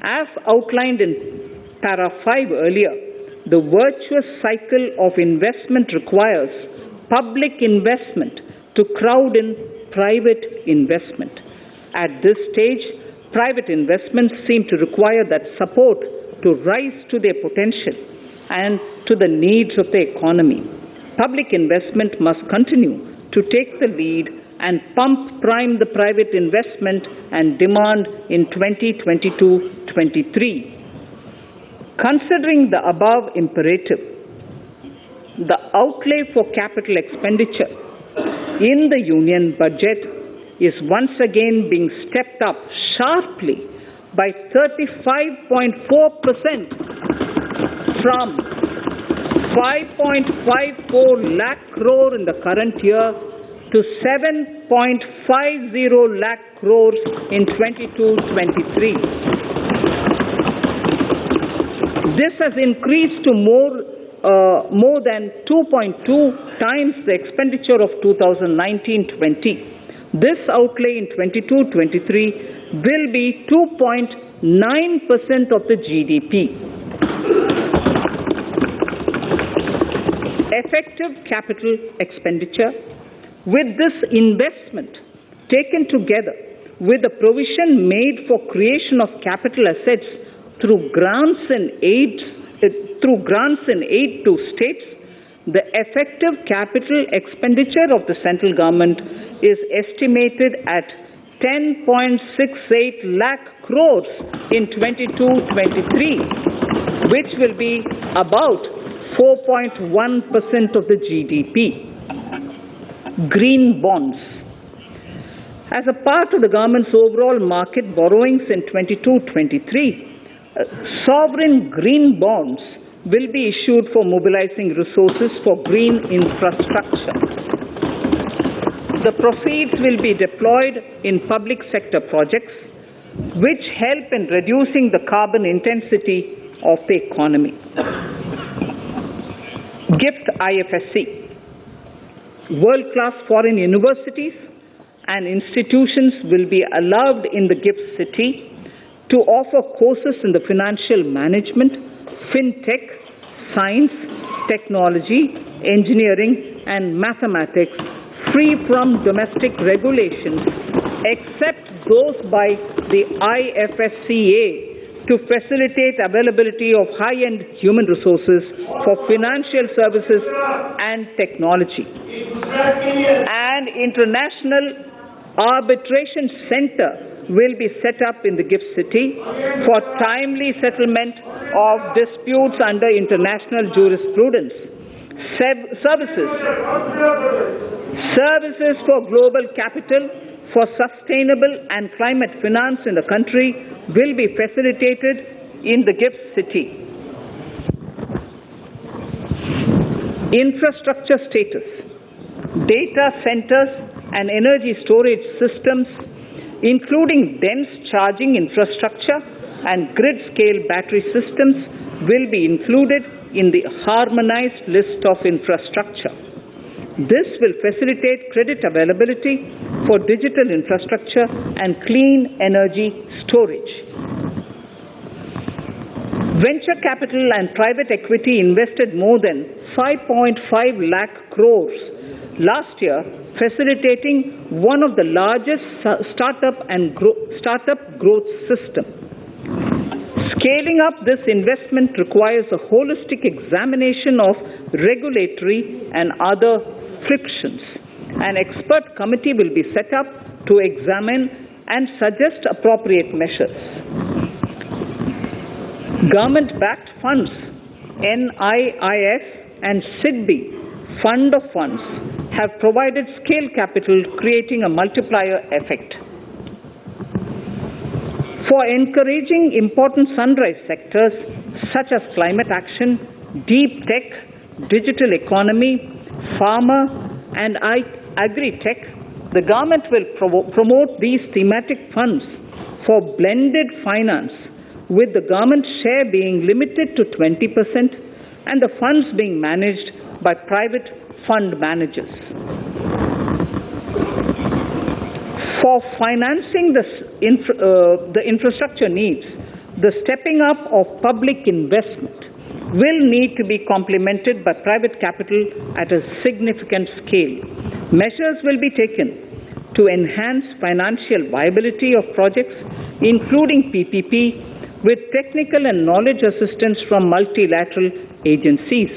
As outlined in para 5 earlier, the virtuous cycle of investment requires public investment to crowd in private investment. At this stage, private investments seem to require that support to rise to their potential and to the needs of the economy. Public investment must continue to take the lead and pump prime the private investment and demand in 2022-23. Considering the above imperative, the outlay for capital expenditure in the Union budget is once again being stepped up sharply by 35.4% from 5.54 lakh crore in the current year to 7.50 lakh crores in 22-23. This has increased to more than 2.2 times the expenditure of 2019-20. This outlay in 22-23 will be 2.9% of the GDP. Effective capital expenditure. With this investment taken together with the provision made for creation of capital assets through grants and aid to states, the effective capital expenditure of the central government is estimated at 10.68 lakh crores in 22-23, which will be about 4.1% of the GDP. Green bonds. As a part of the government's overall market borrowings in 22-23, sovereign green bonds will be issued for mobilizing resources for green infrastructure. The proceeds will be deployed in public sector projects which help in reducing the carbon intensity of the economy. GIFT IFSC. World-class foreign universities and institutions will be allowed in the GIFT city to offer courses in the financial management, fintech, science, technology, engineering, and mathematics, free from domestic regulations, except those by the IFSCA, to facilitate availability of high-end human resources for financial services and technology. An international arbitration center will be set up in the GIFT City for timely settlement of disputes under international jurisprudence. Services for global capital for sustainable and climate finance in the country will be facilitated in the GIFT City. Infrastructure status. Data centers and energy storage systems, including dense charging infrastructure and grid-scale battery systems, will be included in the harmonized list of infrastructure. This will facilitate credit availability for digital infrastructure and clean energy storage. Venture capital and private equity invested more than 5.5 lakh crores last year, facilitating one of the largest startup growth system. Scaling up this investment requires a holistic examination of regulatory and other frictions. An expert committee will be set up to examine and suggest appropriate measures. Government-backed funds, NIIF and SIDBI, Fund of Funds, have provided scale capital, creating a multiplier effect. For encouraging important sunrise sectors such as climate action, deep tech, digital economy, pharma, and agri-tech, the government will promote these thematic funds for blended finance, with the government share being limited to 20% and the funds being managed by private fund managers. For financing the infrastructure needs, the stepping up of public investment will need to be complemented by private capital at a significant scale. Measures will be taken to enhance financial viability of projects, including PPP, with technical and knowledge assistance from multilateral agencies.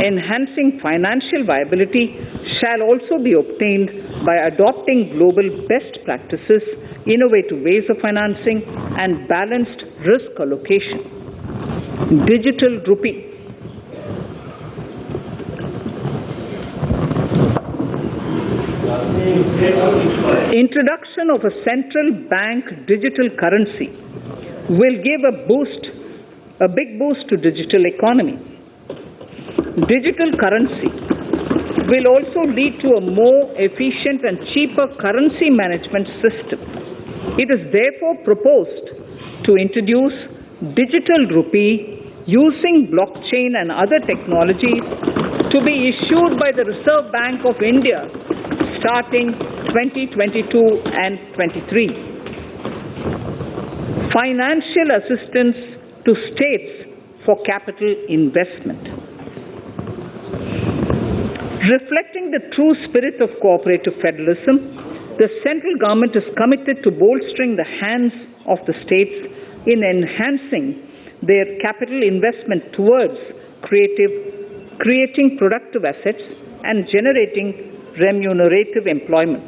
Enhancing financial viability shall also be obtained by adopting global best practices, innovative ways of financing, and balanced risk allocation. Digital rupee. Introduction of a central bank digital currency will give a big boost to digital economy. Digital currency will also lead to a more efficient and cheaper currency management system. It is therefore proposed to introduce digital rupee using blockchain and other technologies to be issued by the Reserve Bank of India starting 2022 and 23. Financial assistance to states for capital investment. Reflecting the true spirit of cooperative federalism, the central government is committed to bolstering the hands of the states in enhancing their capital investment towards creating productive assets and generating remunerative employment.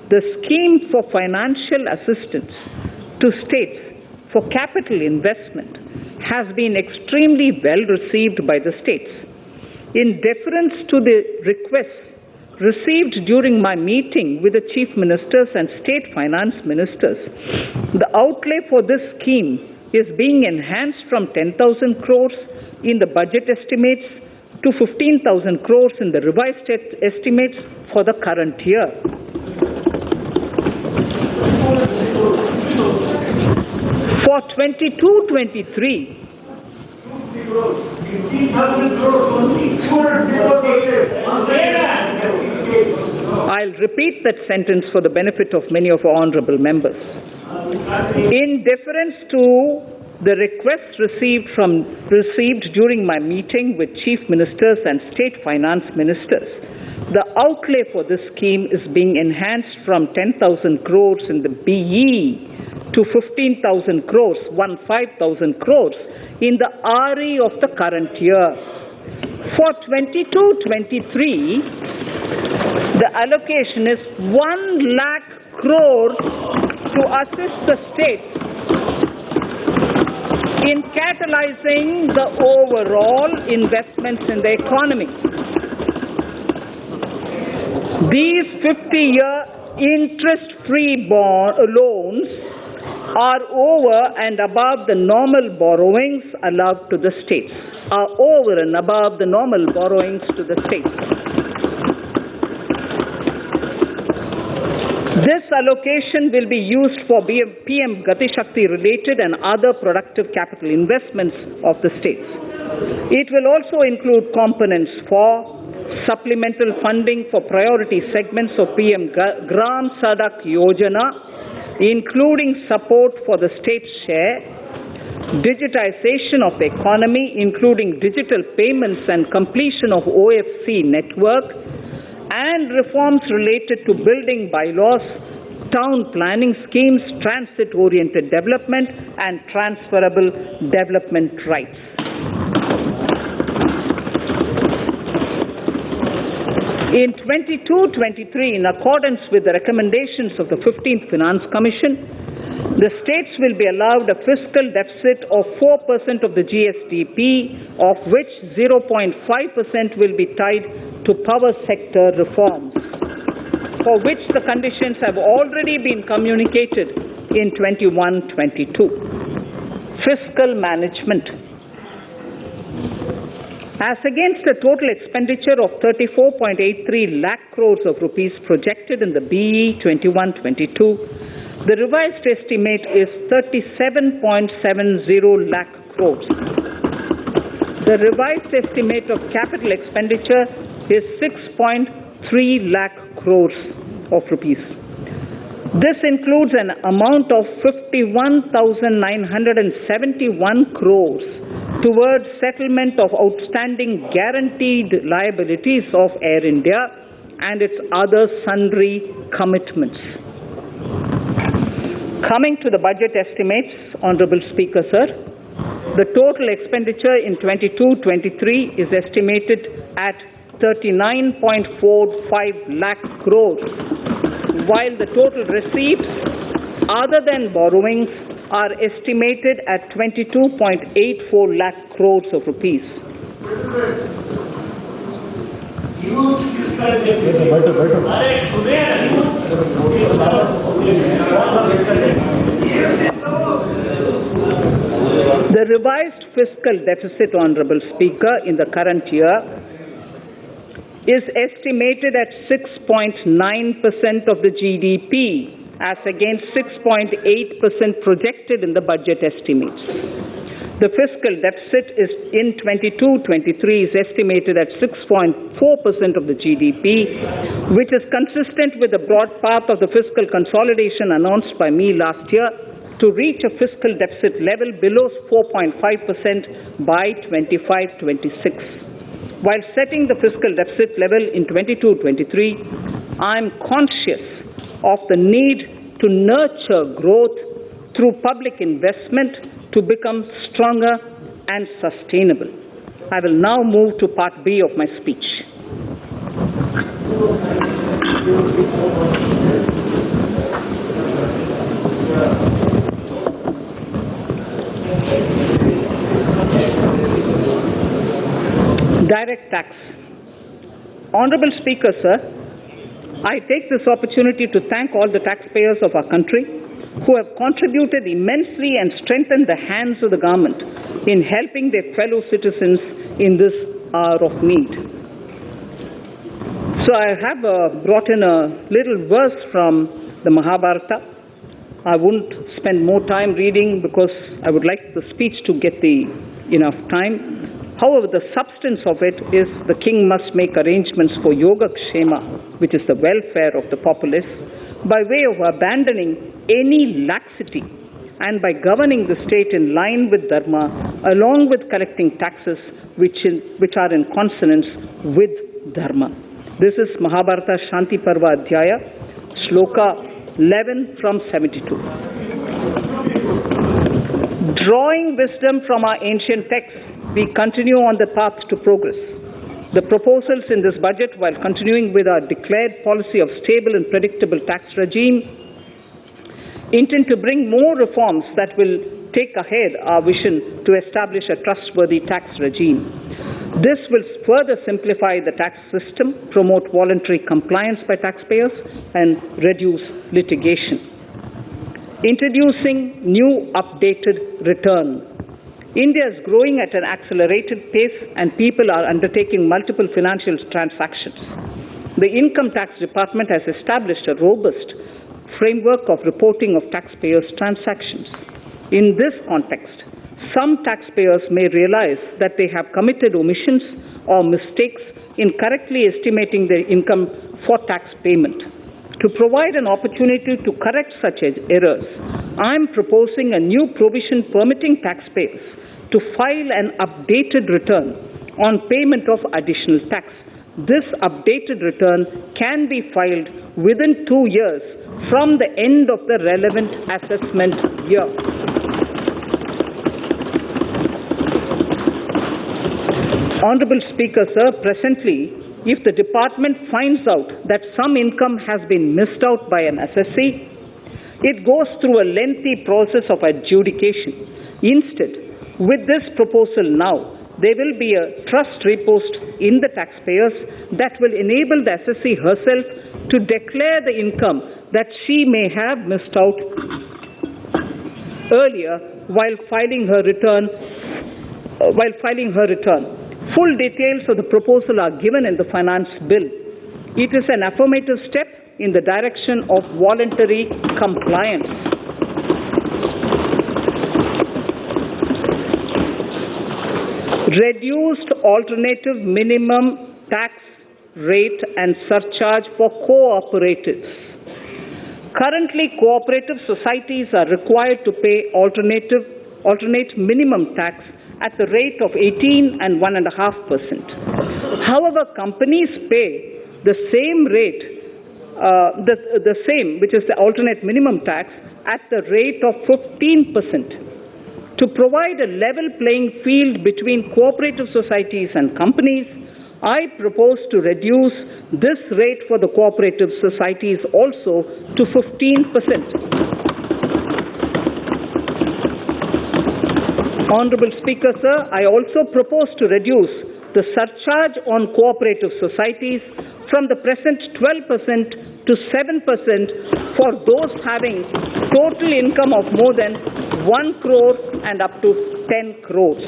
The scheme for financial assistance to states for capital investment has been extremely well received by the states. In deference to the requests received during my meeting with the chief ministers and state finance ministers, the outlay for this scheme is being enhanced from 10,000 crores in the budget estimates to 15,000 crores in the revised estimates for the current year. For 22-23, I'll repeat that sentence for the benefit of many of our honorable members. In deference to the requests received during my meeting with chief ministers and state finance ministers, the outlay for this scheme is being enhanced from 10,000 crores in the BE to 15,000 crores, 15,000 crores in the RE of the current year. For 22-23, the allocation is 1 lakh crores to assist the states in catalyzing the overall investments in the economy. These 50-year interest-free loans are over and above the normal borrowings allowed to the states, are over and above the normal borrowings to the states. This allocation will be used for PM Gati Shakti related and other productive capital investments of the states. It will also include components for supplemental funding for priority segments of PM Gram Sadak Yojana, including support for the state share, digitization of the economy, including digital payments and completion of OFC network, and reforms related to building bylaws, town planning schemes, transit-oriented development, and transferable development rights. In 22-23, in accordance with the recommendations of the 15th Finance Commission, the states will be allowed a fiscal deficit of 4% of the GSDP, of which 0.5% will be tied to power sector reforms, for which the conditions have already been communicated in 21-22. Fiscal management. As against a total expenditure of 34.83 lakh crores of rupees projected in the BE 21-22, the revised estimate is 37.70 lakh crores. The revised estimate of capital expenditure is 6.3 lakh crores of rupees. This includes an amount of 51,971 crores towards settlement of outstanding guaranteed liabilities of Air India and its other sundry commitments. Coming to the budget estimates, Honorable Speaker, sir, the total expenditure in 22-23 is estimated at 39.45 lakh crores, while the total receipts other than borrowings are estimated at 22.84 lakh crores of rupees. The revised fiscal deficit, Honorable Speaker, in the current year is estimated at 6.9% of the GDP, as against 6.8% projected in the budget estimates. The fiscal deficit is in 22-23 is estimated at 6.4% of the GDP, which is consistent with the broad path of the fiscal consolidation announced by me last year to reach a fiscal deficit level below 4.5% by 25-26. While setting the fiscal deficit level in 22-23, I am conscious of the need to nurture growth through public investment to become stronger and sustainable. I will now move to part B of my speech. Direct tax. Honorable Speaker, sir, I take this opportunity to thank all the taxpayers of our country who have contributed immensely and strengthened the hands of the government in helping their fellow citizens in this hour of need. So I have brought in a little verse from the Mahabharata. I won't spend more time reading because I would like the speech to get enough time. However, the substance of it is the king must make arrangements for Yoga Kshema, which is the welfare of the populace, by way of abandoning any laxity and by governing the state in line with Dharma, along with collecting taxes which are in consonance with Dharma. This is Mahabharata Shanti Parva Adhyaya, Shloka 11 from 72. Drawing wisdom from our ancient texts, we continue on the path to progress. The proposals in this budget, while continuing with our declared policy of stable and predictable tax regime, intend to bring more reforms that will take ahead our vision to establish a trustworthy tax regime. This will further simplify the tax system, promote voluntary compliance by taxpayers, and reduce litigation. Introducing new updated return. India is growing at an accelerated pace, and people are undertaking multiple financial transactions. The Income Tax Department has established a robust framework of reporting of taxpayers' transactions. In this context, some taxpayers may realize that they have committed omissions or mistakes in correctly estimating their income for tax payment. To provide an opportunity to correct such errors, I am proposing a new provision permitting taxpayers to file an updated return on payment of additional tax. This updated return can be filed within 2 years from the end of the relevant assessment year. Honorable Speaker, sir, presently, if the department finds out that some income has been missed out by an assessee, it goes through a lengthy process of adjudication. Instead, with this proposal now, there will be a trust repost in the taxpayers that will enable the assessee herself to declare the income that she may have missed out earlier while filing her return. Full details of the proposal are given in the finance bill. It is an affirmative step in the direction of voluntary compliance. Reduced alternative minimum tax rate and surcharge for cooperatives. Currently, cooperative societies are required to pay alternate minimum tax at the rate of 18 and 1.5%. However, companies pay the same rate, the same, which is the alternate minimum tax, at the rate of 15%. To provide a level playing field between cooperative societies and companies, I propose to reduce this rate for the cooperative societies also to 15%. Honorable Speaker, sir, I also propose to reduce the surcharge on cooperative societies from the present 12% to 7% for those having total income of more than 1 crore and up to 10 crores.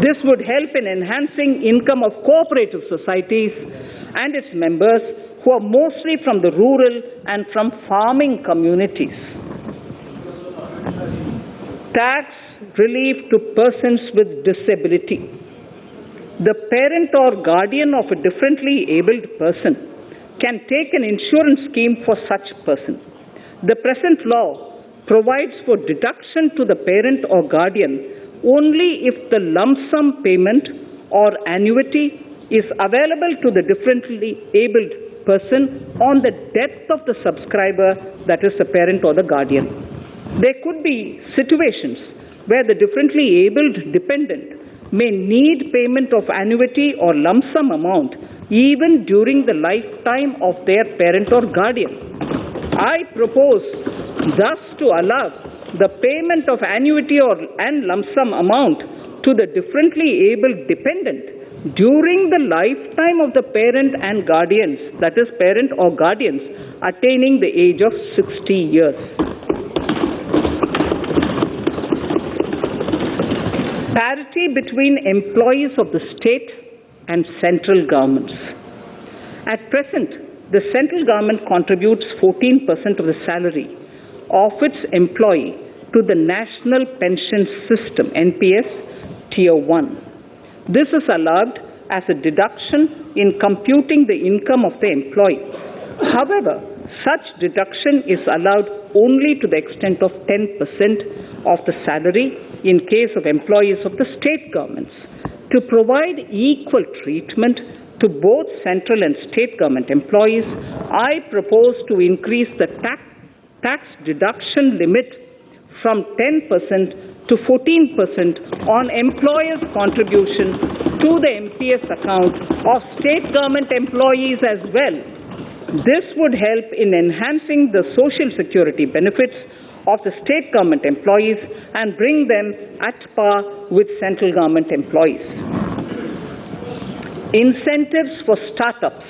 This would help in enhancing income of cooperative societies and its members who are mostly from the rural and from farming communities. Tax relief to persons with disability. The parent or guardian of a differently abled person can take an insurance scheme for such person. The present law provides for deduction to the parent or guardian only if the lump sum payment or annuity is available to the differently abled person on the death of the subscriber, that is the parent or the guardian. There could be situations where the differently abled dependent may need payment of annuity or lump sum amount even during the lifetime of their parent or guardian. I propose thus to allow the payment of annuity and lump sum amount to the differently abled dependent during the lifetime of the parent and guardians, that is parent or guardians, attaining the age of 60 years. Parity between employees of the state and central governments. At present, the central government contributes 14% of the salary of its employee to the National Pension System, NPS, Tier 1. This is allowed as a deduction in computing the income of the employee. However, such deduction is allowed only to the extent of 10% of the salary in case of employees of the state governments. To provide equal treatment to both central and state government employees, I propose to increase the tax deduction limit from 10% to 14% on employers' contribution to the MPS account of state government employees as well. This would help in enhancing the social security benefits of the state government employees and bring them at par with central government employees. Incentives for startups.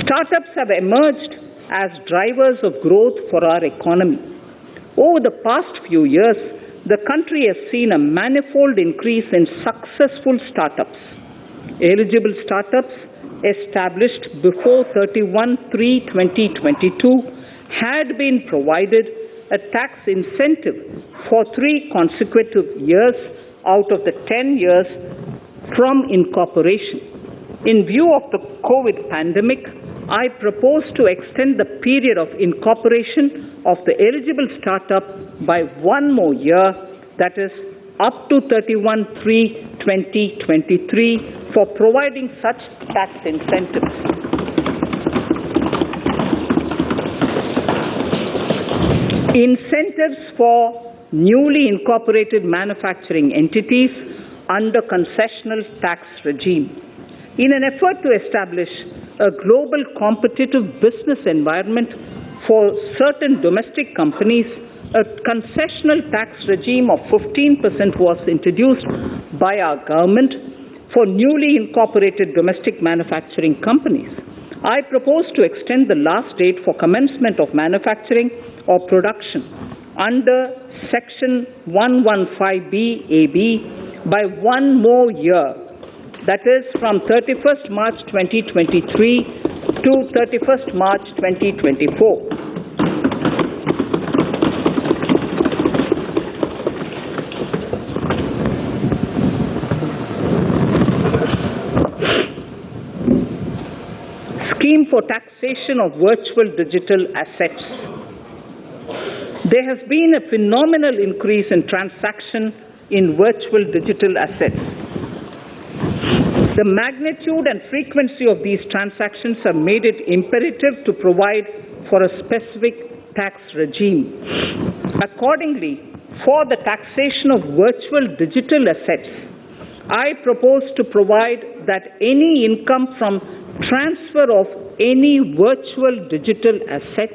Startups have emerged as drivers of growth for our economy. Over the past few years, the country has seen a manifold increase in successful startups. Eligible startups established before 31/3/2022 had been provided a tax incentive for 3 consecutive years out of the 10 years from incorporation. In view of the COVID pandemic, I propose to extend the period of incorporation of the eligible startup by 1 more year, that is, up to 31/3/2023, for providing such tax incentives. Incentives for newly incorporated manufacturing entities under concessional tax regime. In an effort to establish a global competitive business environment for certain domestic companies, a concessional tax regime of 15% was introduced by our government for newly incorporated domestic manufacturing companies. I propose to extend the last date for commencement of manufacturing or production under Section 115B(ab) by 1 more year, that is from 31st March 2023 to 31st March 2024. Scheme for taxation of virtual digital assets. There has been a phenomenal increase in transaction in virtual digital assets. The magnitude and frequency of these transactions have made it imperative to provide for a specific tax regime. Accordingly, for the taxation of virtual digital assets, I propose to provide that any income from transfer of any virtual digital asset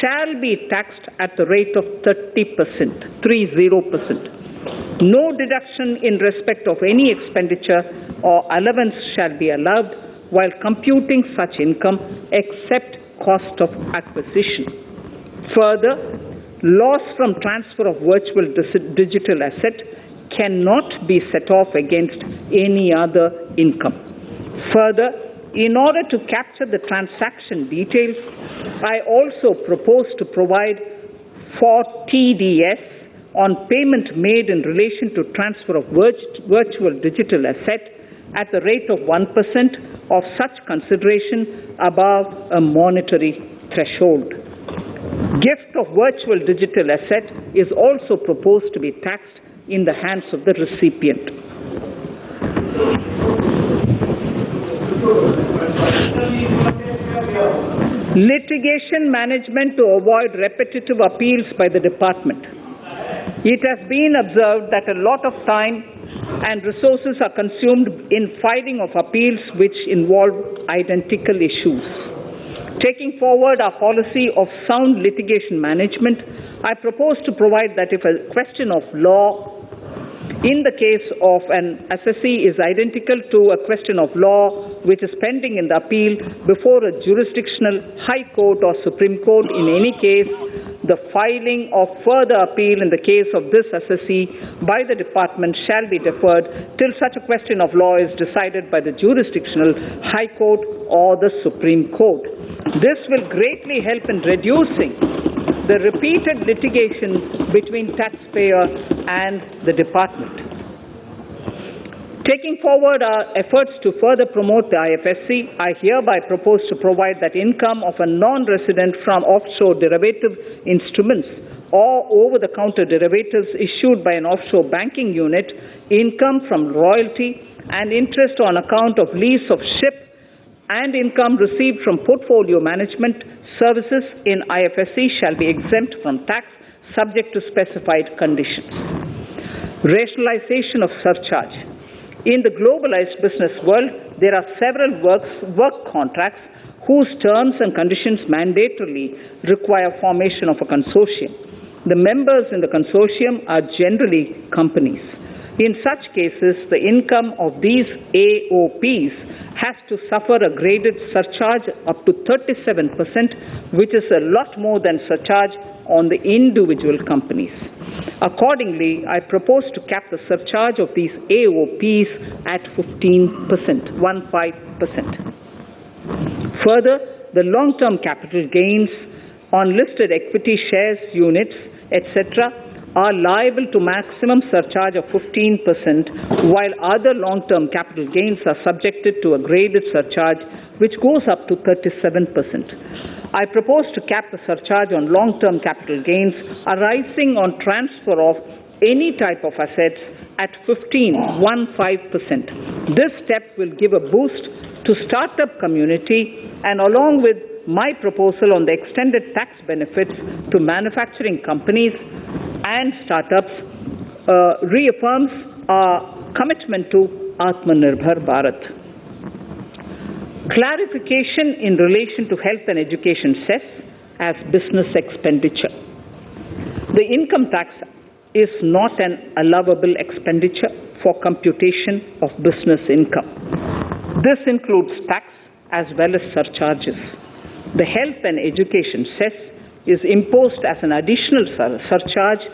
shall be taxed at the rate of 30%. No deduction in respect of any expenditure or allowance shall be allowed while computing such income except cost of acquisition. Further, loss from transfer of virtual digital asset cannot be set off against any other income. Further, in order to capture the transaction details, I also propose to provide for TDS on payment made in relation to transfer of virtual digital asset at the rate of 1% of such consideration above a monetary threshold. Gift of virtual digital asset is also proposed to be taxed in the hands of the recipient. Litigation management to avoid repetitive appeals by the department. It has been observed that a lot of time and resources are consumed in filing of appeals which involve identical issues. Taking forward our policy of sound litigation management, I propose to provide that if a question of law in the case of an assessee is identical to a question of law which is pending in the appeal before a jurisdictional high court or Supreme Court, in any case, the filing of further appeal in the case of this assessee by the department shall be deferred till such a question of law is decided by the jurisdictional high court or the Supreme Court. This will greatly help in reducing the repeated litigation between taxpayer and the department. Taking forward our efforts to further promote the IFSC, I hereby propose to provide that income of a non-resident from offshore derivative instruments or over-the-counter derivatives issued by an offshore banking unit, income from royalty and interest on account of lease of ship and income received from portfolio management services in IFSC shall be exempt from tax subject to specified conditions. Rationalization of surcharge. In the globalized business world, there are several work contracts whose terms and conditions mandatorily require formation of a consortium. The members in the consortium are generally companies. In such cases, the income of these AOPs has to suffer a graded surcharge up to 37%, which is a lot more than surcharge on the individual companies. Accordingly, I propose to cap the surcharge of these AOPs at 15%. Further, the long-term capital gains on listed equity shares, units, etc., are liable to maximum surcharge of 15%, while other long-term capital gains are subjected to a graded surcharge which goes up to 37%. I propose to cap the surcharge on long-term capital gains arising on transfer of any type of assets at 15%. This step will give a boost to startup community, and along with my proposal on the extended tax benefits to manufacturing companies and startups, reaffirms our commitment to Atmanirbhar Bharat. Clarification in relation to health and education cess as business expenditure. The income tax is not an allowable expenditure for computation of business income. This includes tax as well as surcharges. The health and education cess is imposed as an additional surcharge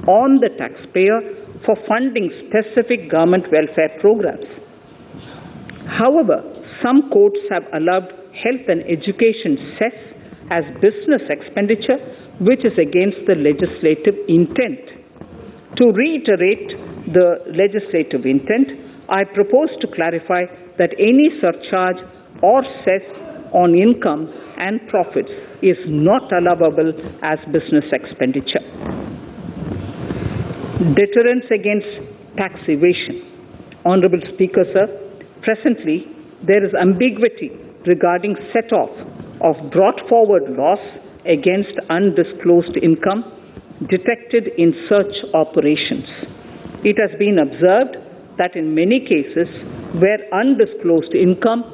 on the taxpayer for funding specific government welfare programs. However, some courts have allowed health and education cess as business expenditure, which is against the legislative intent. To reiterate the legislative intent, I propose to clarify that any surcharge or cess on income and profits is not allowable as business expenditure. Deterrence against tax evasion. Honorable Speaker, sir, presently there is ambiguity regarding set-off of brought forward loss against undisclosed income detected in search operations. It has been observed that in many cases where undisclosed income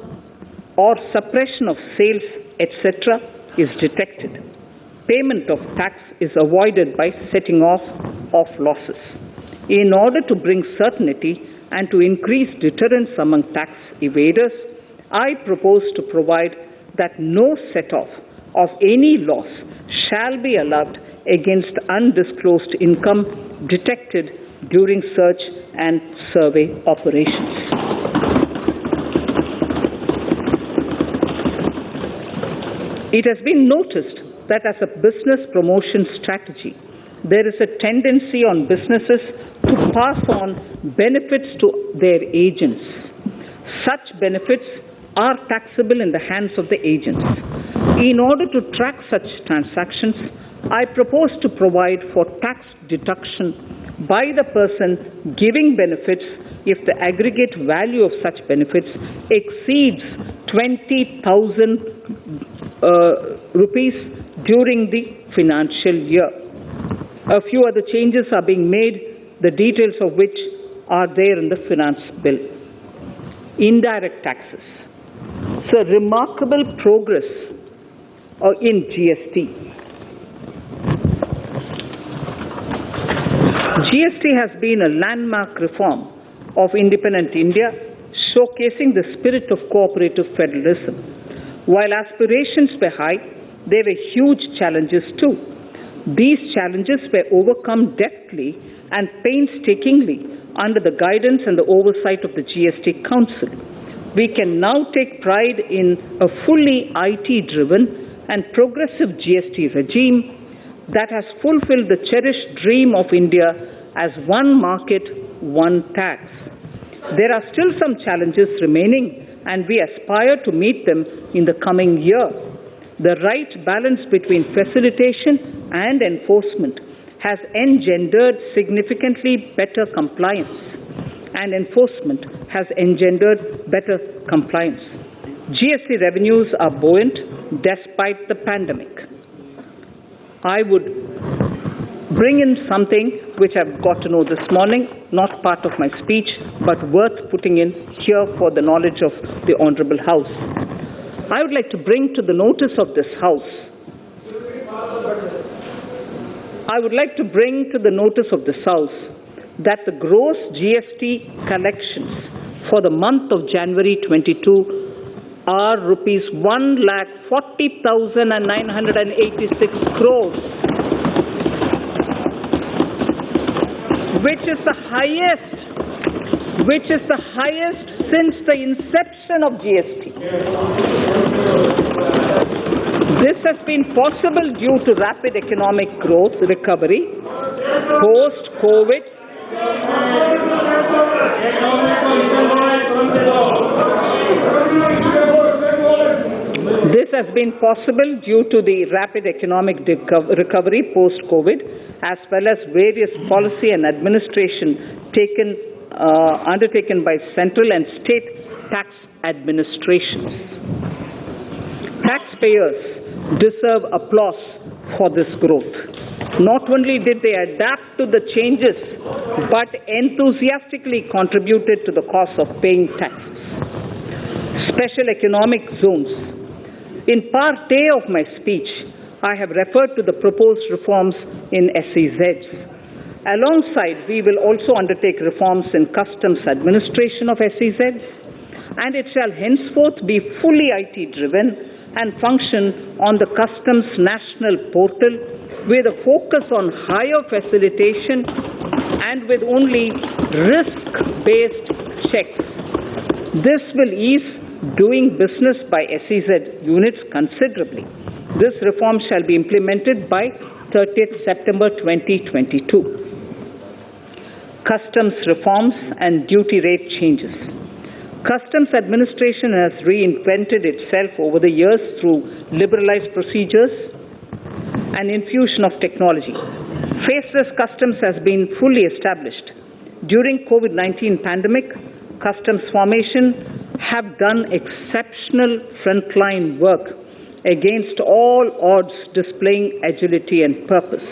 or suppression of sales, etc., is detected, payment of tax is avoided by setting off of losses. In order to bring certainty and to increase deterrence among tax evaders, I propose to provide that no set-off of any loss shall be allowed against undisclosed income detected during search and survey operations. It has been noticed that as a business promotion strategy, there is a tendency on businesses to pass on benefits to their agents. Such benefits are taxable in the hands of the agents. In order to track such transactions, I propose to provide for tax deduction by the person giving benefits if the aggregate value of such benefits exceeds 20,000 rupees during the financial year. A few other changes are being made, the details of which are there in the finance bill. Indirect taxes. So remarkable progress in GST. GST has been a landmark reform of independent India, showcasing the spirit of cooperative federalism. While aspirations were high, there were huge challenges too. These challenges were overcome deftly and painstakingly under the guidance and the oversight of the GST Council. We can now take pride in a fully IT-driven and progressive GST regime that has fulfilled the cherished dream of India as one market, one tax. There are still some challenges remaining, and we aspire to meet them in the coming year. The right balance between facilitation and enforcement has engendered significantly better compliance, and enforcement has engendered better compliance. GST revenues are buoyant despite the pandemic. I would bring in something which I've got to know this morning, not part of my speech, but worth putting in here for the knowledge of the Honourable House. I would like to bring to the notice of this House that the gross GST collections for the month of January 22 are rupees 1,40,986 crores, which is the highest since the inception of GST. This has been possible due to rapid economic growth recovery post-COVID. This has been possible due to the rapid economic recovery post-COVID, as well as various policy and administration undertaken by central and state tax administrations. Taxpayers deserve applause for this growth. Not only did they adapt to the changes, but enthusiastically contributed to the cost of paying taxes. Special economic zones. In part A of my speech, I have referred to the proposed reforms in SEZs. Alongside, we will also undertake reforms in customs administration of SEZs, and it shall henceforth be fully IT-driven and function on the Customs National Portal with a focus on higher facilitation and with only risk-based checks. This will ease doing business by SEZ units considerably. This reform shall be implemented by 30th September 2022. Customs reforms and duty rate changes. Customs administration has reinvented itself over the years through liberalized procedures and infusion of technology. Faceless customs has been fully established. During COVID-19 pandemic, customs formation have done exceptional frontline work against all odds, displaying agility and purpose.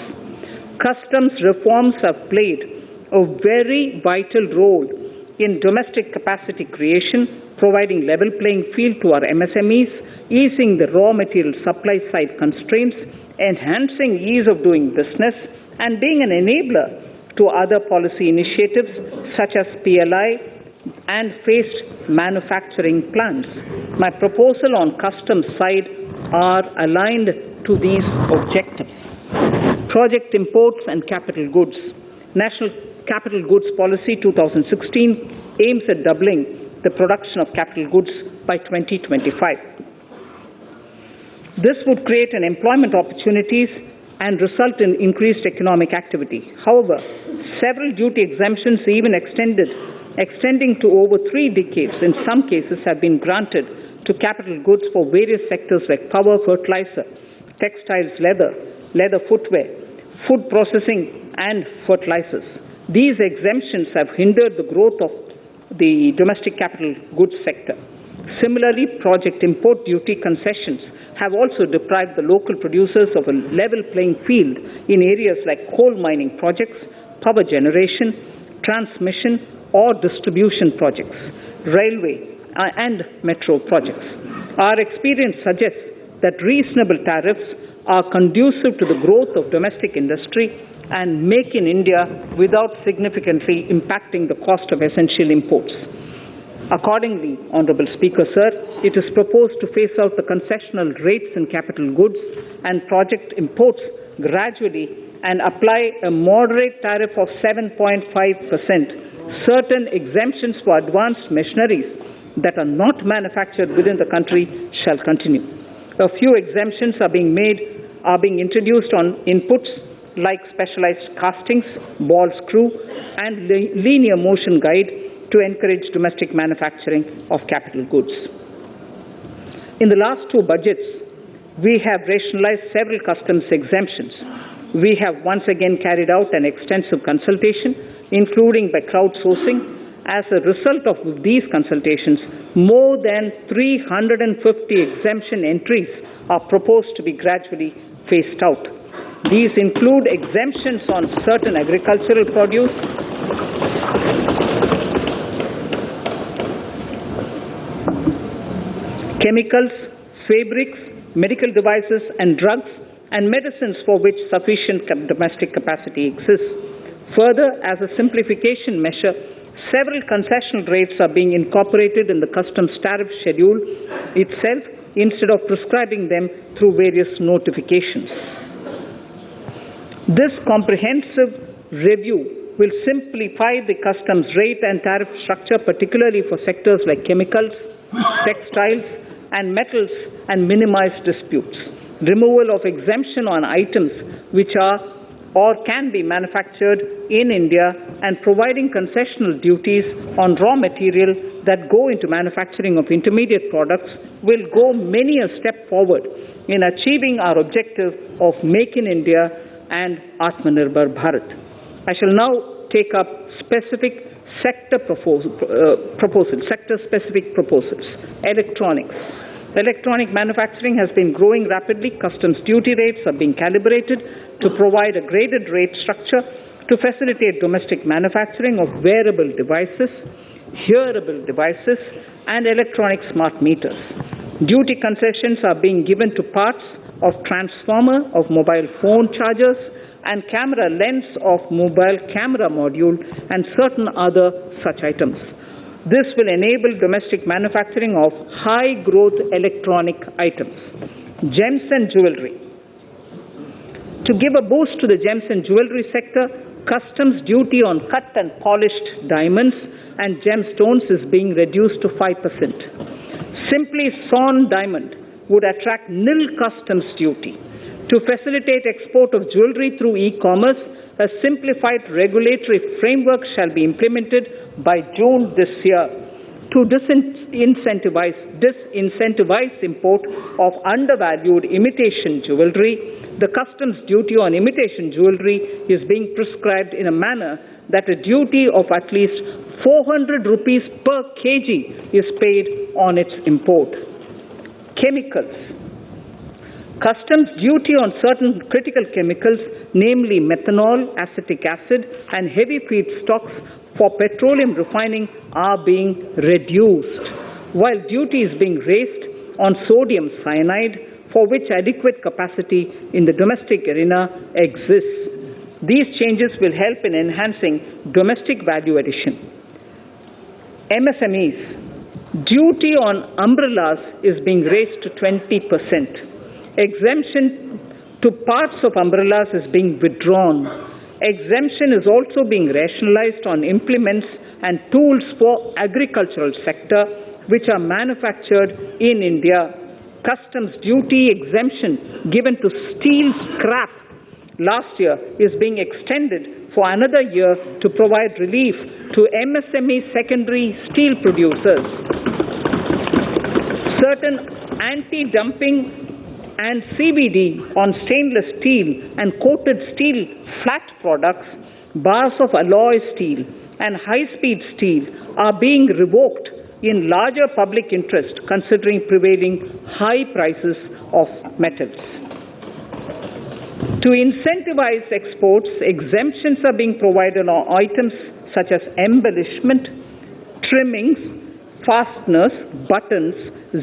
Customs reforms have played a very vital role in domestic capacity creation, providing level playing field to our MSMEs, easing the raw material supply side constraints, enhancing ease of doing business, and being an enabler to other policy initiatives such as PLI and phased manufacturing plans. My proposal on customs side are aligned to these objectives. Project imports and capital goods. National Capital Goods Policy 2016 aims at doubling the production of capital goods by 2025. This would create an employment opportunities and result in increased economic activity. However, several duty exemptions, even extending to over 3 decades, in some cases have been granted to capital goods for various sectors like power, fertilizer, textiles, leather footwear, food processing, and fertilizers. These exemptions have hindered the growth of the domestic capital goods sector. Similarly, project import duty concessions have also deprived the local producers of a level playing field in areas like coal mining projects, power generation, transmission or distribution projects, railway and metro projects. Our experience suggests that reasonable tariffs are conducive to the growth of domestic industry and make in India without significantly impacting the cost of essential imports. Accordingly, Honourable Speaker, Sir, it is proposed to phase out the concessional rates in capital goods and project imports gradually and apply a moderate tariff of 7.5%. Certain exemptions for advanced machineries that are not manufactured within the country shall continue. A few exemptions are being introduced on inputs like specialized castings, ball screw, and linear motion guide to encourage domestic manufacturing of capital goods. In the last 2 budgets, we have rationalized several customs exemptions. We have once again carried out an extensive consultation, including by crowdsourcing, As a result of these consultations, more than 350 exemption entries are proposed to be gradually phased out. These include exemptions on certain agricultural produce, chemicals, fabrics, medical devices and drugs, and medicines for which sufficient domestic capacity exists. Further, as a simplification measure, several concessional rates are being incorporated in the customs tariff schedule itself instead of prescribing them through various notifications. This comprehensive review will simplify the customs rate and tariff structure, particularly for sectors like chemicals, textiles, and metals, and minimize disputes. Removal of exemption on items which are or can be manufactured in India, and providing concessional duties on raw material that go into manufacturing of intermediate products will go many a step forward in achieving our objective of Make in India and Atmanirbhar Bharat. I shall now take up specific sector-specific proposals. Electronics. Electronic manufacturing has been growing rapidly. Customs duty rates are being calibrated to provide a graded rate structure to facilitate domestic manufacturing of wearable devices, hearable devices, and electronic smart meters. Duty concessions are being given to parts of transformer of mobile phone chargers and camera lens of mobile camera module and certain other such items. This will enable domestic manufacturing of high-growth electronic items. Gems and jewelry. To give a boost to the gems and jewelry sector, customs duty on cut and polished diamonds and gemstones is being reduced to 5%. Simply sawn diamond would attract nil customs duty. To facilitate export of jewelry through e-commerce, a simplified regulatory framework shall be implemented by June this year. To disincentivize import of undervalued imitation jewelry, the customs duty on imitation jewelry is being prescribed in a manner that a duty of at least 400 rupees per kg is paid on its import. Chemicals. Customs duty on certain critical chemicals, namely methanol, acetic acid, and heavy feedstocks for petroleum refining, are being reduced, while duty is being raised on sodium cyanide, for which adequate capacity in the domestic arena exists. These changes will help in enhancing domestic value addition. MSMEs. Duty on umbrellas is being raised to 20%. Exemption to parts of umbrellas is being withdrawn. Exemption is also being rationalized on implements and tools for agricultural sector which are manufactured in India. Customs duty exemption given to steel scrap last year is being extended for another year to provide relief to MSME secondary steel producers. Certain anti-dumping and CVD on stainless steel and coated steel flat products, bars of alloy steel and high-speed steel are being revoked in larger public interest considering prevailing high prices of metals. To incentivize exports, exemptions are being provided on items such as embellishment, trimmings, fasteners, buttons,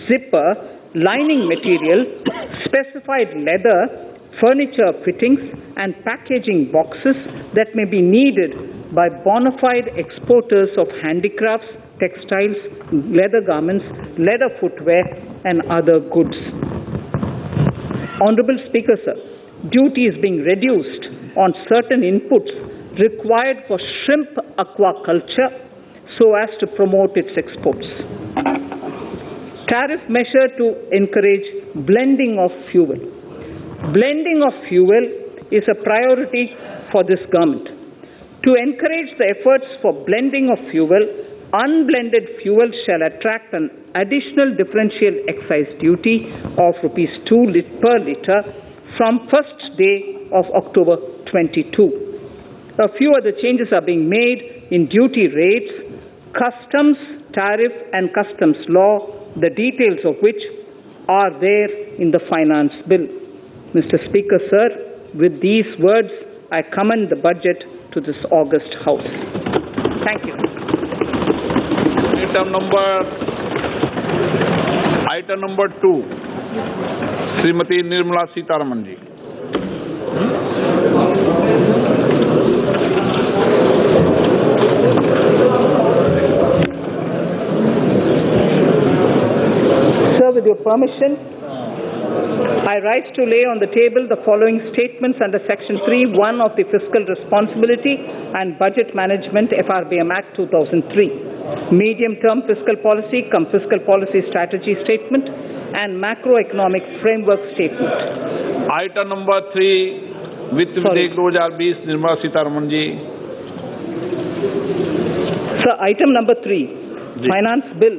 zipper, lining material, specified leather, furniture fittings, and packaging boxes that may be needed by bona fide exporters of handicrafts, textiles, leather garments, leather footwear, and other goods. Honorable Speaker, sir, duty is being reduced on certain inputs required for shrimp aquaculture so as to promote its exports. Tariff measure to encourage blending of fuel. Blending of fuel is a priority for this government. To encourage the efforts for blending of fuel, unblended fuel shall attract an additional differential excise duty of rupees 2 per litre from first day of October 22. A few other changes are being made in duty rates customs, tariff and customs law, the details of which are there in the finance bill. Mr. Speaker, sir, with these words, I commend the budget to this august House. Thank you. Item number 2, Srimati Nirmala Sitharaman ji. Sir, with your permission, I rise to lay on the table the following statements under Section 3(1) of the Fiscal Responsibility and Budget Management FRBM Act 2003, Medium-Term Fiscal Policy cum Fiscal Policy Strategy Statement and Macroeconomic Framework Statement. Item number 3, Vitt Videk 2020, Nirmala Sitharaman ji. Sir, item number 3, Finance Bill.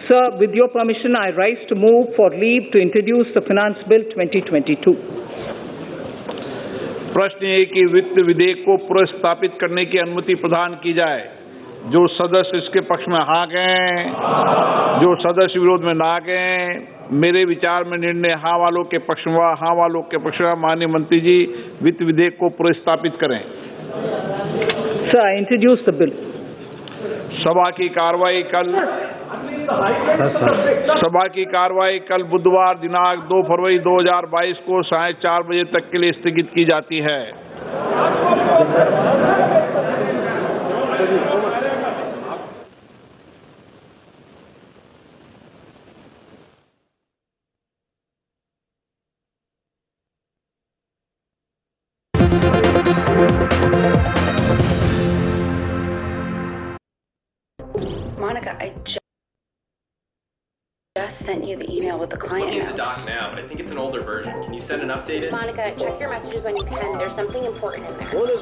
Sir, with your permission, I rise to move for leave to introduce the Finance Bill 2022. प्रश्न ये कि वित्त विधेयक को पुनर्स्थापित करने की अनुमति प्रदान की जाए। जो सदस्य इसके पक्ष में हाँ कहें, जो सदस्य विरोध में ना कहें। मेरे विचार में निर्णय हाँ वालों के पक्ष में, हाँ वालों के पक्ष में। माननीय मंत्री जी, वित्त विधेयक को पुनर्स्थापित करें। Sir, I introduce the bill. सभा की कार्रवाई कल बुधवार दिनांक 2 फरवरी 2022 को 4:30 बजे तक के लिए स्थगित की जाती है। Monica, I just sent you the email with the client I'm looking at notes. the doc now, but I think it's an older version. Can you send an updated? Monica, check your messages when you can. There's something important in there.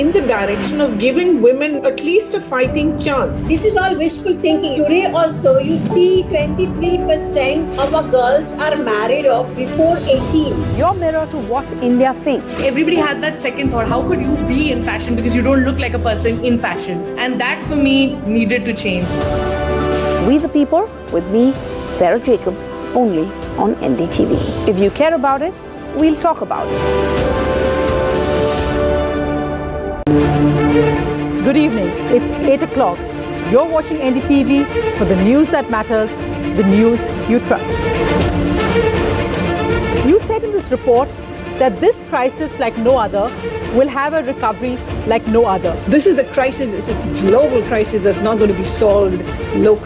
In the direction of giving women at least a fighting chance. This is all wishful thinking. Today also you see 23% of our girls are married off before 18. Your mirror to what India thinks. Everybody had that second thought, how could you be in fashion because you don't look like a person in fashion? And that for me needed to change. We the People, with me, Sarah Jacob, only on NDTV. If you care about it, we'll talk about it. Good evening. It's 8 o'clock. You're watching NDTV for the news that matters, the news you trust. You said in this report that this crisis, like no other, will have a recovery like no other. This is a crisis, it's a global crisis that's not going to be solved locally.